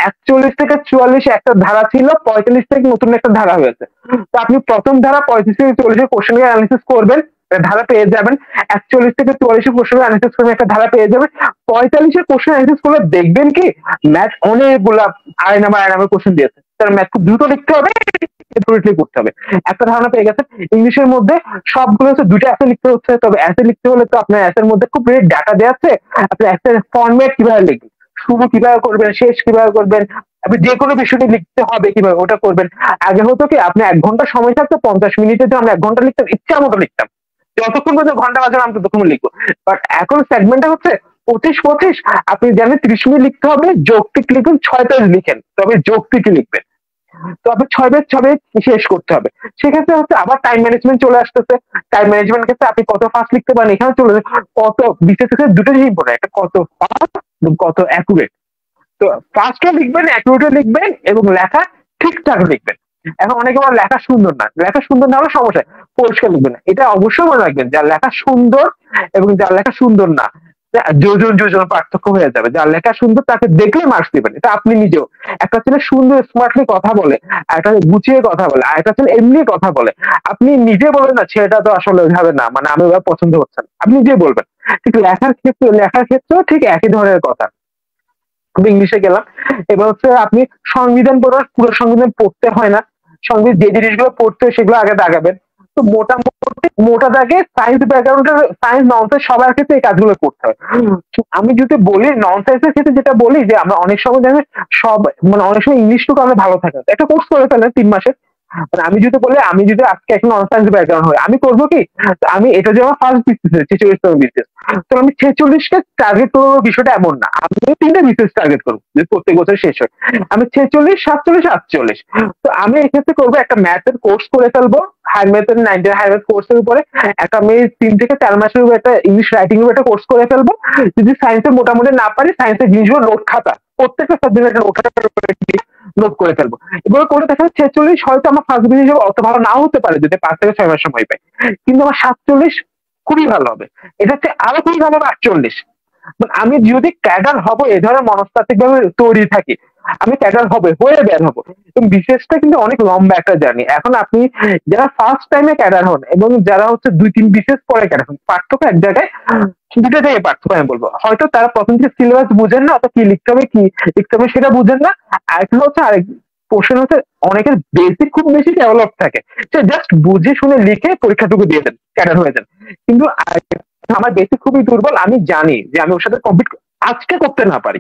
41 থেকে 44 একটা ধারা ছিল, 45 থেকে নতুন একটা ধারা হয়েছে। তো আপনি প্রথম ধারা 35 থেকে 40 কোশ্চেন অ্যানালিসিস করবেন, ধারা পেয়ে যাবেন, 41 থেকে 44 কোশ্চেন অ্যানালিসিস করবেন, একটা ধারা পেয়ে যাবেন, 45 কোশ্চেন অ্যানালিসিস করলে দেখবেন কি ম্যাথ অনেকগুলা আড়াই নাম্বার কোশ্চেন দিয়েছে, তার ম্যাথ খুব দ্রুত লিখতে হবে, করতে হবে, একটা ধারণা পেয়ে গেছে। ইংলিশের মধ্যে সবগুলো হচ্ছে 2টা অ্যাসে লিখতে হচ্ছে, তবে অ্যাসে লিখতে হলে তো আপনার অ্যাসের মধ্যে খুব ডাটা দেওয়া আছে, আপনি অ্যাসের ফরম্যাট কিভাবে লিখবেন, শুরু কিভাবে করবেন, শেষ কিভাবে করবেন, আপনি যে কোনো বিষয়টি লিখতে হবে কিভাবে ওটা করবেন। আগে হতো কি, আপনি 1 ঘন্টা সময় থাকতো, 50 মিনিটে যে আমরা 1 ঘন্টা লিখতাম, ইচ্ছা মতো লিখতাম, যতক্ষণ পর্যন্ত ঘন্টা বাজার আমি ততক্ষণ লিখবো। বাট এখন সেগমেন্টটা হচ্ছে 25-25, আপনি জানেন 30 মিনিট লিখতে হবে, যৌক্তিক লিখুন, 6 পেজ লিখেন, তবে যৌক্তিক লিখবেন, তো আপনি 6 পেজ 6 পেজ শেষ করতে হবে। সেক্ষেত্রে হচ্ছে আবার টাইম ম্যানেজমেন্ট চলে আসতেছে, টাইম ম্যানেজমেন্ট ক্ষেত্রে আপনি কত ফাস্ট লিখতে পারেন, এখানে চলে কত, বিশেষ করে দুটো জিনিস ইম্পর্টেন্ট, একটা কত ফাস্ট, কত অ্যাকুরেট। তো ফাস্টও লিখবেন, অ্যাকুরেটও লিখবেন, এবং লেখা ঠিকঠাক লিখবেন। এখন অনেকে বলে লেখা সুন্দর না, লেখা সুন্দর না হলে সমস্যা, পরিষ্কার লিখবেন, এটা অবশ্যই মনে রাখবেন, যার লেখা সুন্দর এবং যার লেখা সুন্দর না, যোজন পার্থক্য হয়ে যাবে। যার লেখা সুন্দর তাকে দেখলে মার্কস দিবেন, এটা আপনি নিজেও। একটা ছেলে সুন্দর স্মার্টলি কথা বলে, একটা গুছিয়ে কথা বলে, আর একটা ছেলে এমনি কথা বলে, আপনি নিজে বলবেন না ছেলেটা তো আসলে ওইভাবে না, মানে আমি ওইভাবে পছন্দ হচ্ছে না, আপনি নিজে বলবেন। ঠিক লেখার ক্ষেত্রেও ঠিক একই ধরনের কথা। আমি ইংলিশে গেলাম, এবার হচ্ছে আপনি সংবিধান পড়ার, পুরো সংবিধান পড়তে হয় না, সংবিধান যে জিনিসগুলো পড়তে হয় সেগুলো আগে দাগাবেন। তো মোটামুটি মোটা দাগে সায়েন্স ব্যাকগ্রাউন্ডের, সায়েন্স নন সায়েন্স সবার ক্ষেত্রে এই কাজগুলো করতে হয়। আমি যদি বলি নন সায়েন্সের ক্ষেত্রে, যেটা বলি যে আমরা অনেক সময় জানি সব, মানে অনেক সময় ইংলিশটুকু আমরা ভালো থাকে, একটা কোর্স করে ফেলেন 3 মাসের, মানে আমি যদি বলি, আমি যদি আজকে একটা নন সায়েন্স ব্যাকগ্রাউন্ড হয়, আমি করবো কি, আমি এটা যে আমার ফার্স্ট বিসিএস 46তম বিসিএস, তো আমি 46কে টার্গেট করবো, বিষয়টা এমন না, আমি 3টে বিসিএস টার্গেট করবো যে প্রত্যেক বছর শেষ হয়, আমি 46, 47, 48। তো আমি এক্ষেত্রে করবো একটা ম্যাথের কোর্স করে ফেলবো, হায়ার ম্যাথের 9 হায়ার ম্যাথ কোর্সের উপরে, একটা আমি 3 থেকে 4 মাসের উপরে একটা ইংলিশ রাইটিং এর একটা কোর্স করে ফেলবো। যদি সায়েন্সে মোটামুটি না পারি, সায়েন্সের জিনিসগুলো নোট খাতা, প্রত্যেকটা সাবজেক্টের একটা নোট খাতা নোট করে ফেলবো। এবার করে দেখা যাচ্ছে 46 হয়তো আমার ফার্স্ট ডিভিশন হিসেবে অত ভালো নাও হতে পারে, যদি 5 থেকে 6 মাস সময় পাই, কিন্তু আমার 47 খুবই ভালো হবে, এটা হচ্ছে আরো খুবই ভালো হবে 48। আমি যদি ক্যাডার হবো, এই ধরনের মনস্তাত্ত্বিক ভাবে তৈরি থাকি, আমি ক্যাডার হবে, হয়ে বের হবো। এবং বিশেষটা কিন্তু অনেক লম্বা একটা জার্নি। এখন আপনি যারা ফার্স্ট টাইমে ক্যাডার হন এবং যারা হচ্ছে 2-3 বিশেষ পরে ক্যাডার হন, পার্থক্য এক জায়গায়, দুটো জায়গায় পার্থক্য আমি বলবো। হয়তো তারা প্রথম থেকে সিলেবাস বুঝেন না, অথবা কি লিখতে হবে সেটা বুঝেন না। আরেকটা হচ্ছে, আরেক পোর্শন হচ্ছে অনেকের বেসিক খুব বেশি ডেভেলপ থাকে, সে জাস্ট বুঝে শুনে লিখে পরীক্ষাটুকু দিয়ে দেন, ক্যাডার হয়ে যান। কিন্তু আমার বেসিক খুবই দুর্বল, আমি জানি যে আমি ওর সাথে কমপ্লিট আজকে করতে না পারি,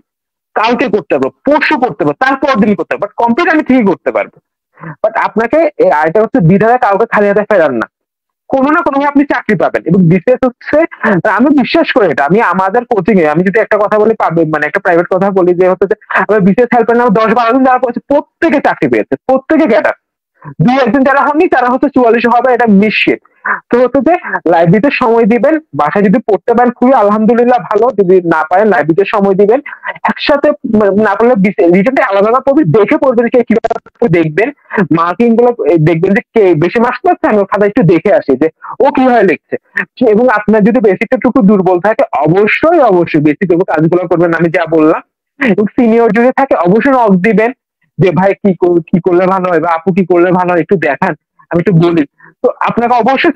কালকে করতে পারবো, পরশু করতে পারবো, তারপর দিন করতে পারবো, বাট কমপ্লিট আমি ঠিকই করতে পারবো। বাট আপনাকে আরেকটা হচ্ছে, দ্বিধায় কাউকে খালি হাতে ফেরান না, কোনো না কোনো আপনি চাকরি পাবেন। এবং বিশেষ হচ্ছে, আমি বিশ্বাস করি এটা, আমি আমাদের কোচিং এ আমি যদি একটা কথা বলি, পাবে মানে একটা প্রাইভেট কথা বলি, যে হচ্ছে যে আমার বিশেষ হেল্পের নাম 10-12 জন যারা পড়েছে, প্রত্যেকে চাকরি পেয়েছে, প্রত্যেকে ক্যাডার। দুই একজন যারা হননি তারা হচ্ছে 44 হবে, এটা নিশ্চিত। তো হচ্ছে যে লাইব্রেরিতে সময় দিবেন, বাসায় যদি পড়তে পারেন খুবই আলহামদুলিল্লাহ ভালো, যদি না পারেন লাইব্রেরিতে সময় দিবেন। একসাথে না পারলে রিটার্নটা আলাদা আলাদা পড়বে, দেখে পড়বেন, কে কিভাবে দেখবেন, মার্কিং গুলো দেখবেন যে কে বেশি মার্কস পাচ্ছে, আমি খাতা একটু দেখে আসি যে ও কিভাবে লিখছে। এবং আপনার যদি বেসিকটা টুকু দুর্বল থাকে অবশ্যই অবশ্যই বেসিক কাজগুলো করবেন আমি যা বললাম। এবং সিনিয়র যদি থাকে অবশ্যই নক দিবেন যে ভাই কি করলে ভালো হয় বা আপু কি করলে ভালো হয় একটু দেখান, আমি একটু বলি। তো আপনাকে অবশ্যই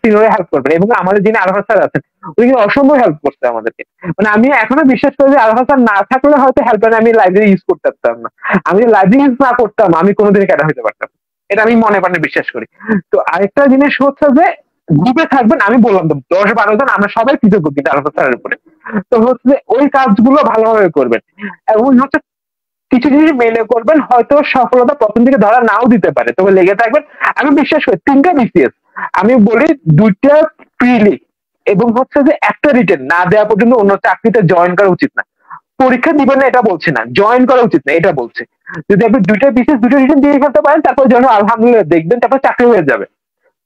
সিনিয়রে হেল্প করবেন। এবং আমাদের যিনি আরাফাত স্যার আছেন উনি কিন্তু অসম্ভব হেল্প করছে আমাদেরকে। মানে আমি এখনো বিশ্বাস করি যে আরাফাত স্যার না থাকলে হয়তো হেল্পলাইন আমি লাইব্রেরি ইউজ করতে পারতাম না। আমি লাইব্রেরি ইউজ না করতাম আমি কোনোদিন ক্যাডার হইতে পারতাম, এটা আমি মনে প্রাণে বিশ্বাস করি। তো আরেকটা জিনিস হচ্ছে যে গ্রুপে থাকবেন, আমি বললাম তো 10-12 জন আমরা সবাই কৃতজ্ঞ কিন্তু আরাফাত স্যারের উপরে। তো হচ্ছে যে ওই কাজগুলো ভালোভাবে করবেন এবং হচ্ছে কিছু জিনিস মেনে করবেন, হয়তো সফলতা প্রথম দিকে ধরা নাও দিতে পারে, তবে লেগে থাকবেন। আমি বিশ্বাস করি 3টা বিসিএস, আমি বলি 2টা প্রিলি এবং হচ্ছে যে একটা রিটেন না দেওয়া পর্যন্ত অন্য চাকরিতে জয়েন করা উচিত না। পরীক্ষা দিবেন না এটা বলছি না, জয়েন করা উচিত না এটা বলছে। যদি আপনি 2টা বিসিএস 2টা রিটেন দিয়ে ফেলতে পারেন তারপর যেন আলহামদুলিল্লাহ দেখবেন তারপর চাকরি হয়ে যাবে,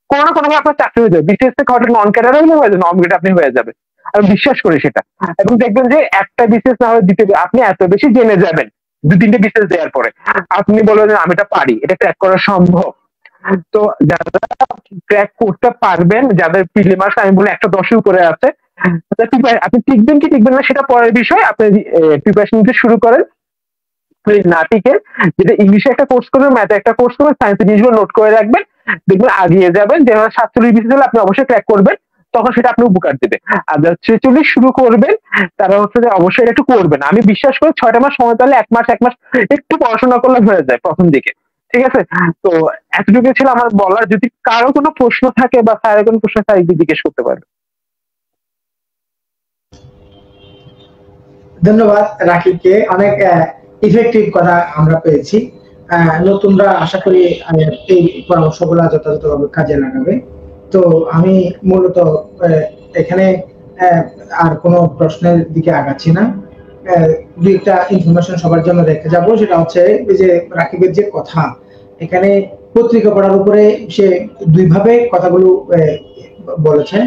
কোনো না কোনো আপনার চাকরি হয়ে যাবে। বিসিএস থেকে হয়তো নন ক্যাডার হয়ে যাবে, নন ক্যাডার আপনি হয়ে যাবে, আমি বিশ্বাস করি সেটা। এবং দেখবেন যে একটা বিসিএস না হলে দিতে আপনি এত বেশি জেনে যাবেন 2-3টে বিসিএস দেওয়ার পরে আপনি বলবেন আমি এটা পারি, এটা ট্র্যাক করা সম্ভব। তো যারা ট্র্যাক করতে পারবেন, যাদের প্রিলিমার্স আমি বলি 110 উপরে আছে, আপনি টিকবেন কি টিকবেন না সেটা পরের বিষয়, আপনি প্রিপারেশন নিতে শুরু করেন। না টিকে যেটা ইংলিশে একটা কোর্স করবেন, ম্যাথে একটা কোর্স করবেন, সায়েন্সের জিনিসগুলো নোট করে রাখবেন, দেখবেন আগিয়ে যাবেন। যেন 47 বিসিএস হলে আপনি অবশ্যই ট্র্যাক করবেন, তখন সেটা আপনি উপকার দেবে। আর যারা 46 শুরু করবেন তারা হচ্ছে যে অবশ্যই এটা একটু করবেন। আমি বিশ্বাস করি 6টা মাস সময় পেলে 1 মাস একটু পড়াশোনা করলে হয়ে যায় প্রথম দিকে, ঠিক আছে? তো এতটুকু ছিল আমার বলার। যদি কারো কোনো প্রশ্ন থাকে বা স্যারের কোনো প্রশ্ন স্যার জিজ্ঞেস করতে পারবেন। ধন্যবাদ রাকিবকে, অনেক ইফেক্টিভ কথা আমরা পেয়েছি। নতুনরা আশা করি এই পরামর্শগুলো যথাযথভাবে কাজে লাগাবে। তো আমি মূলত এখানে আর কোনো প্রশ্নের দিকে আগাচ্ছি না। দুইটা ইনফরমেশন সবার জন্য রেখে যাব, সেটা হচ্ছে এই যে রাকিবের যে কথা, এখানে পত্রিকা পড়ার উপরে সে দুইভাবে কথাগুলো বলেছে।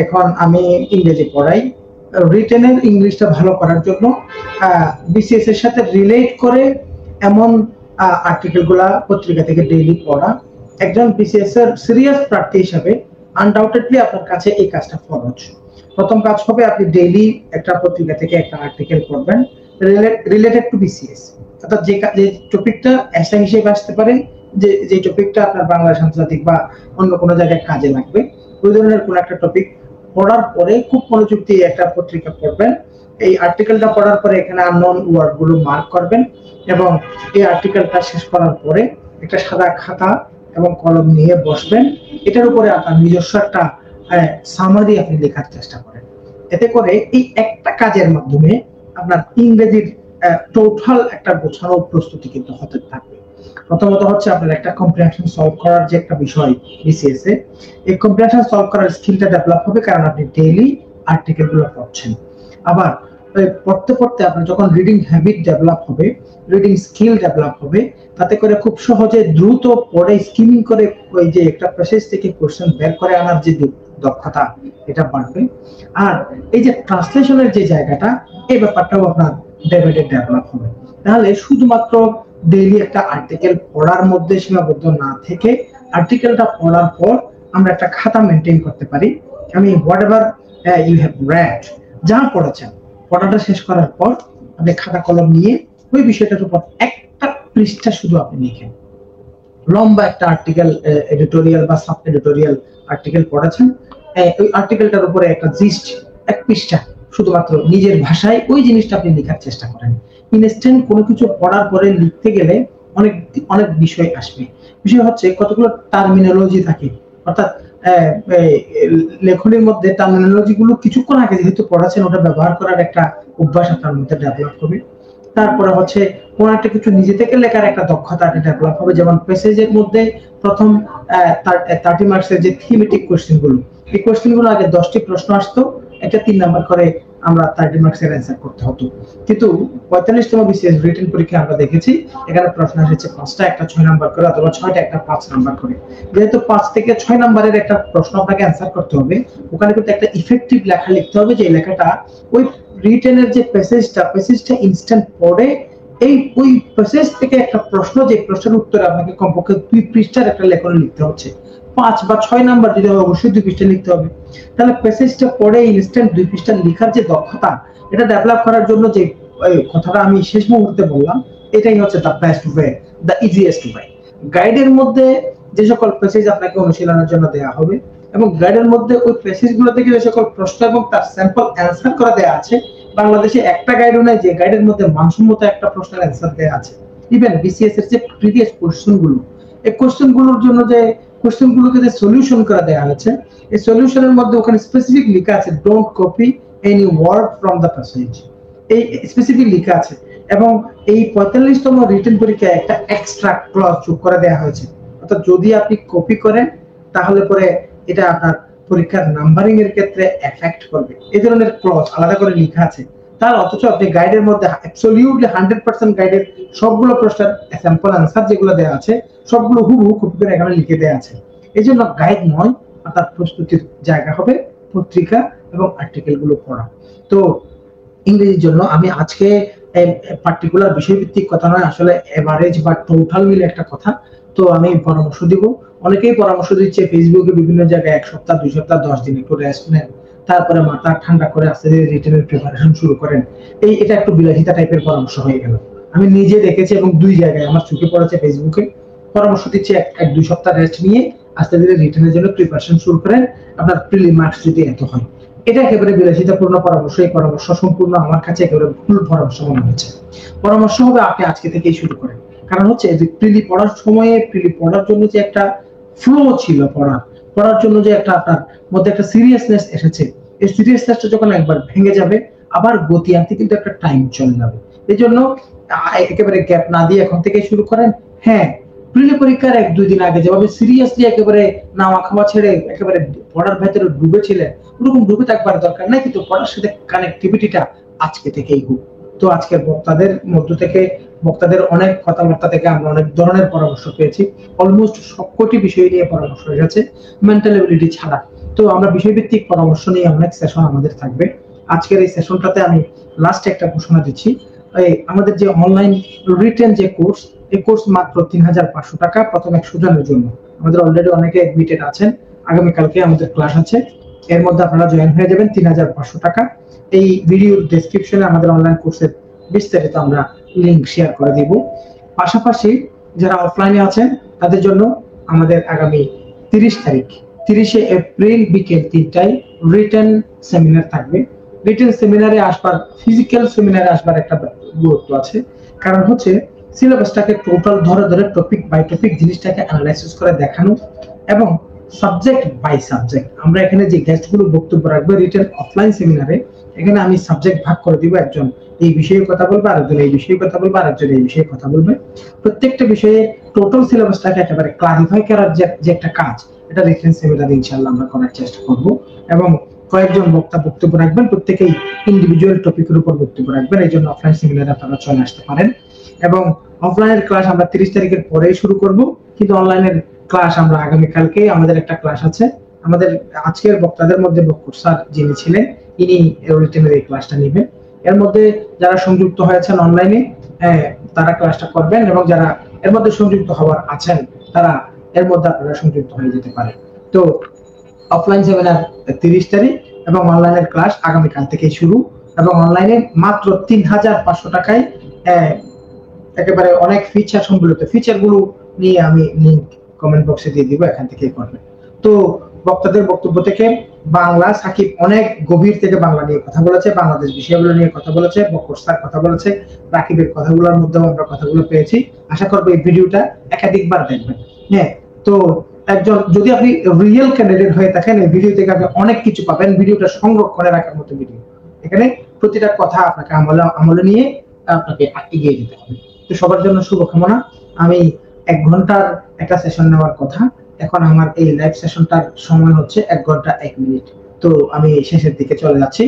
এখন আমি ইংরেজি পড়াই, রিটেনের ইংলিশটা ভালো করার জন্য বিসিএস এর সাথে রিলেট করে এমন আর্টিকেল গুলা পত্রিকা থেকে ডেইলি পড়া। একজন বিসিএস এর সিরিয়াস প্রার্থী হিসাবে আনডাউটেডলি আপনার কাছে এই কাজটা ফরজ। প্রথম কাজ হবে আপনি ডেইলি একটা পত্রিকা থেকে একটা আর্টিকেল পড়বেন রিলেটেড টু বিসিএস, অর্থাৎ যে টপিকটা এসআই হিসেবে আসতে পারে, যে টপিকটা আপনার বাংলাদেশ আন্তর্জাতিক বা অন্য কোনো জায়গায় কাজে লাগবে, ওই ধরনের কোন একটা টপিক পড়ার পরে খুব মনোযোগ দিয়ে একটা পত্রিকা পড়বেন। এই আর্টিকেলটা পড়ার পরে এখানে আননোন ওয়ার্ড গুলো মার্ক করবেন এবং এই আর্টিকেলটা শেষ করার পরে একটা সাদা খাতা এবং কলম নিয়ে বসবেন। এটার উপরে আপনার নিজস্ব একটা সামারি আপনি লেখার চেষ্টা করেন। এতে করে এই একটা কাজের মাধ্যমে আপনার ইংরেজির টোটাল একটা গোছানো প্রস্তুতি কিন্তু হতে থাকবে। প্রথমত হচ্ছে আপনার একটা কম্প্রিহেনশন সলভ করার যে একটা বিষয় বিসিএস এ, এই কম্প্রিহেনশন সলভ করার স্কিলটা ডেভেলপ হবে, কারণ আপনি ডেইলি আর্টিকেল গুলো পড়ছেন। আবার পড়তে পড়তে আপনার যখন রিডিং হ্যাবিট ডেভেলপ হবে, রিডিং স্কিল ডেভেলপ হবে, তাতে করে খুব সহজে দ্রুত পড়ে স্কিমিং করে ওই যে একটা প্যাসেজ থেকে কোশ্চেন বের করে আনার যে দক্ষতা, এটা বাড়বে। আর এই যে ট্রান্সলেশনের যে জায়গাটা, এই ব্যাপারটাও আপনার ডে বাই ডে ডেভেলপ হবে। তাহলে শুধুমাত্র ডেইলি একটা আর্টিকেল পড়ার মধ্যে সীমাবদ্ধ না থেকে আর্টিকেলটা পড়ার পর আমরা একটা খাতা মেনটেন করতে পারি। আমি whatever you have read, যা পড়েছেন পড়াটা শেষ করার পর আপনি খাতা কলম নিয়ে ওই বিষয়টার উপর একটা পৃষ্ঠা শুধু আপনি লিখেন। লম্বা একটা আর্টিকেল, এডিটোরিয়াল বা সাব এডিটোরিয়াল আর্টিকেল পড়েছেন, ওই আর্টিকেলটার উপরে একটা জিস্ট 1 পৃষ্ঠা শুধুমাত্র নিজের ভাষায় ওই জিনিসটা আপনি লেখার চেষ্টা করেন। ইনস্ট্যান্ট কোনো কিছু পড়ার পরে লিখতে গেলে অনেক বিষয় আসবে। বিষয় হচ্ছে কতগুলো টার্মিনোলজি থাকে, অর্থাৎ লেখনের মধ্যে টার্মিনোলজি গুলো কিছুক্ষণ আগে যেহেতু পড়াছেন ওটা ব্যবহার করার একটা অভ্যাস আপনার মধ্যে ডেভেলপ হবে। তারপরে হচ্ছে কোন একটা কিছু নিজে থেকে লেখার একটা দক্ষতা ডেভেলপ হবে। যেমন প্যাসেজের মধ্যে প্রথম 30 মার্কসের যে থিমেটিক কোশ্চেন গুলো, এই কোশ্চেন গুলো আগে 10টি প্রশ্ন আসতো, একটা 3 নাম্বার করে আমরা 30 মার্কসের অ্যান্সার করতে হতো। কিন্তু 45তম বিসিএস রিটেন পরীক্ষায় আমরা দেখেছি এখানে প্রশ্ন এসেছে 5টা একটা 6 নাম্বার করে অথবা 6টা একটা 5 নাম্বার করে। যেহেতু 5 থেকে 6 নাম্বারের একটা প্রশ্ন আপনাকে অ্যান্সার করতে হবে, ওখানে কিন্তু একটা ইফেক্টিভ লেখা লিখতে হবে যে লেখাটা ওই রিটেনের যে প্যাসেজটা ইনস্ট্যান্ট পড়ে ওই প্যাসেজ থেকে একটা প্রশ্ন, যে প্রশ্নের উত্তরে আপনাকে কমপক্ষে 2 পৃষ্ঠার একটা লেখন লিখতে হচ্ছে। 5 বা 6 নাম্বার যদি হয় অবশ্যই 2 পৃষ্ঠা লিখতে হবে। তাহলে প্যাসেজটা পড়ে ইনস্ট্যান্ট 2 পৃষ্ঠা লেখার যে দক্ষতা, এটা ডেভেলপ করার জন্য যে কথাটা আমি শেষ মুহূর্তে বললাম, এটাই হচ্ছে the best way, the easiest way. গাইডের মধ্যে যে সকল প্যাসেজ আপনাকে অনুশীলনের জন্য দেওয়া হবে এবং গাইডের মধ্যে ওই প্যাসেজগুলো থেকে যে সকল প্রশ্ন এবং তার স্যাম্পল অ্যান্সার করা দেওয়া আছে, বাংলাদেশে একটা গাইডও নেই যে গাইডের মধ্যে মানসম্মত একটা প্রশ্নের অ্যান্সার দেওয়া আছে। ইভেন বিসিএস এর যে প্রিভিয়াস কোশ্চেনগুলো, এই কোশ্চেনগুলোর জন্য যে কোশ্চেনগুলোকে যে সলিউশন করা দেওয়া হয়েছে, এই সলিউশনের মধ্যে ওখানে স্পেসিফিক লেখা আছে don't copy any word from the passage, এই স্পেসিফিক লেখা আছে। এবং এই 45তম রিটেন পরীক্ষায় একটা এক্সট্রা ক্লজ যোগ করে দেওয়া হয়েছে, অর্থাৎ যদি আপনি কপি করেন তাহলে পরে এটা আপনার পরীক্ষার নাম্বারিং এর ক্ষেত্রে এফেক্ট করবে, এই ধরনের ক্লজ আলাদা করে লেখা আছে। তার অথচ আপনি গাইডের মধ্যে অ্যাবসলিউটলি 100% গাইডের সবগুলো প্রশ্নের স্যাম্পল অ্যান্সার যেগুলো দেওয়া আছে সবগুলো হুবহু কপি করে এখানে লিখে দেওয়া আছে। এই জন্য গাইড নয়, অর্থাৎ প্রস্তুতির জায়গা হবে পত্রিকা এবং আর্টিকেল গুলো পড়া। তো ইংরেজির জন্য আমি আজকে পার্টিকুলার বিষয়ভিত্তিক কথা নয়, আসলে এভারেজ বা টোটাল মিলে একটা কথা। তো আমি পরামর্শ দিব, অনেকেই পরামর্শ দিচ্ছে ফেসবুকে বিভিন্ন জায়গায় 1 সপ্তাহ 2 সপ্তাহ 10 দিন একটু রেস্ট নেন, তারপরে মাথা ঠান্ডা করে আস্তে ধীরে রিটেনের প্রিপারেশন শুরু করেন। এটা একটু বিলাসিতা টাইপের পরামর্শ হয়ে গেল। আমি নিজে দেখেছি এবং 2 জায়গায় আমার চোখে পড়েছে ফেসবুকে পরামর্শ দিচ্ছে 1-2 সপ্তাহ রেস্ট নিয়ে আস্তে ধীরে রিটেনের জন্য প্রিপারেশন শুরু করেন, আপনার প্রিলি মার্কস যদি এত হয়। এটা একেবারে বিলাসিতাপূর্ণ পরামর্শ। এই পরামর্শ সম্পূর্ণ আমার কাছে একেবারে ভুল পরামর্শ মনে হচ্ছে। পরামর্শ হবে আপনি আজকে থেকেই শুরু করেন। কারণ হচ্ছে যে প্রিলি পড়ার সময়ে প্রিলি পড়ার জন্য যে একটা ফ্লো ছিল, পড়ার জন্য যে একটা আপনার মধ্যে একটা সিরিয়াসনেস এসেছে, এই সিরিয়াসনেসটা যখন একবার ভেঙে যাবে আবার গতি আনতে কিন্তু একটা টাইম চলে যাবে। এই জন্য একেবারে গ্যাপ না দিয়ে এখন থেকে শুরু করেন। হ্যাঁ, প্রিলি পরীক্ষার 1-2 দিন আগে যেভাবে সিরিয়াসলি একেবারে নাওয়া খাওয়া ছেড়ে একেবারে পড়ার ভেতরে ডুবেছিলেন, ওরকম ডুবে থাকবার দরকার নাই, কিন্তু পড়ার সাথে কানেক্টিভিটিটা আজকে থেকেই হোক। তো আজকের বক্তাদের মধ্য থেকে, বক্তাদের অনেক কথাবার্তা থেকে আমরা অনেক ধরনের পরামর্শ পেয়েছি। অলমোস্ট সবকটি বিষয় নিয়ে পরামর্শ হয়েছে, মেন্টাল এবিলিটি ছাড়া। তো আমরা বিষয়ভিত্তিক পরামর্শ নিয়ে অনেক সেশন আমাদের থাকবে। আজকের এই সেশনটাতে আমি লাস্ট একটা ঘোষণা দিচ্ছি, আমাদের যে অনলাইন রিটেন যে কোর্স, এই কোর্স মাত্র 3500 টাকা প্রথম 100 জনের জন্য। আমাদের অলরেডি অনেকে এডমিটেড আছেন, আগামীকালকে আমাদের ক্লাস আছে, এর মধ্যে আপনারা জয়েন হয়ে যাবেন 3500 টাকা। এই ভিডিওর ডেসক্রিপশনে আমাদের অনলাইন কোর্সের বিস্তারিত আমরা লিংক শেয়ার করে দিব। পাশাপাশি যারা অফলাইনে আছেন তাদের জন্য আমাদের আগামী 30 এপ্রিল বিকেল 3টায় রিটেন সেমিনার থাকবে। রিটেন সেমিনারে আসবার, ফিজিক্যাল সেমিনারে আসবার একটা গুরুত্ব আছে। কারণ হচ্ছে সিলেবাসটাকে টোটাল ধরে টপিক বাই টপিক জিনিসটাকে অ্যানালাইসিস করে দেখানো এবং সাবজেক্ট বাই সাবজেক্ট। আমরা এখানে যে গেস্টগুলো বক্তব্য রাখবে রিটেন অফলাইন সেমিনারে, এখানে আমি সাবজেক্ট ভাগ করে দিব। একজন এই বিষয়ে কথা বলবে, আরেকজন এই বিষয়ে কথা বলবে, আরেকজন এই বিষয়ে কথা বলবে। প্রত্যেকটা বিষয়ে টোটাল সিলেবাসটাকে একেবারে ক্লারিফাই করার যে একটা কাজ, এটা রিটেন সেমিনারে ইনশাআল্লাহ আমরা করার চেষ্টা করব। এবং কয়েকজন বক্তা বক্তব্য রাখবেন, প্রত্যেকেই ইন্ডিভিজুয়াল টপিকের উপর বক্তব্য রাখবেন। এই জন্য অফলাইন সেমিনারে আপনারা চলে আসতে পারেন। এবং অফলাইনের ক্লাস আমরা 30 তারিখের পরেই শুরু করব, কিন্তু অনলাইনের ক্লাস আমরা আগামীকালকে, আমাদের একটা ক্লাস আছে। আমাদের আজকের বক্তাদের মধ্যে বক্কর স্যার যিনি ছিলেন, ইনি রিটেনের এই ক্লাসটা নেবেন। এর মধ্যে যারা সংযুক্ত হয়েছেন অনলাইনে তারা ক্লাসটা করবেন, এবং যারা এর মধ্যে সংযুক্ত হওয়ার আছেন তারা এর মধ্যে আপনারা সংযুক্ত হয়ে যেতে পারেন। তো অফলাইন সেমিনার 30 তারিখ এবং অনলাইনের ক্লাস আগামীকাল থেকেই শুরু। এবং অনলাইনে মাত্র 3500 টাকায় একেবারে অনেক ফিচার সম্বলিত, ফিচারগুলো নিয়ে আমি লিংক কমেন্ট বক্সে দিয়ে দিব, এখান থেকেই করবেন। তো বক্তাদের বক্তব্য থেকে বাংলা, সাকিব অনেক গভীর থেকে বাংলা নিয়ে কথা বলেছে, বাংলাদেশ বিষয়গুলো নিয়ে কথা বলেছে, বক্কর স্যার কথা বলেছে, রাকিবের কথাগুলোর মধ্যেও আমরা কথাগুলো পেয়েছি। আশা করবো এই ভিডিওটা একাধিকবার দেখবেন। হ্যাঁ, তো একজন যদি আপনি রিয়েল ক্যান্ডিডেট হয়ে থাকেন, এই ভিডিও থেকে আপনি অনেক কিছু পাবেন। ভিডিওটা সংরক্ষণে রাখার মতো ভিডিও, এখানে প্রতিটা কথা আপনাকে আমলে নিয়ে আপনাকে এগিয়ে যেতে হবে। তো সবার জন্য শুভকামনা। আমি 1 ঘন্টার একটা সেশন নেওয়ার কথা, এখন আমার এই লাইভ সেশনটার সময় হচ্ছে 1 ঘন্টা 1 মিনিট। তো আমি শেষের দিকে চলে যাচ্ছি।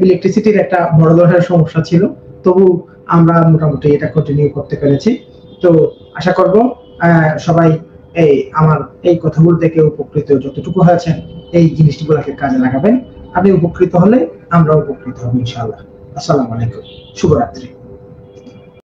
ইলেকট্রিসিটির একটা বড় ধরনের সমস্যা ছিল, তবু আমরা মোটামুটি এটা কন্টিনিউ করতে পেরেছি। তো আশা করব সবাই এই আমার এই কথাগুলো থেকে উপকৃত যতটুকু হয়েছেন এই জিনিসগুলোকে কাজে লাগাবেন। আপনি উপকৃত হলে আমরা উপকৃত হব ইনশাআল্লাহ। আসসালামু আলাইকুম, শুভরাত্রি।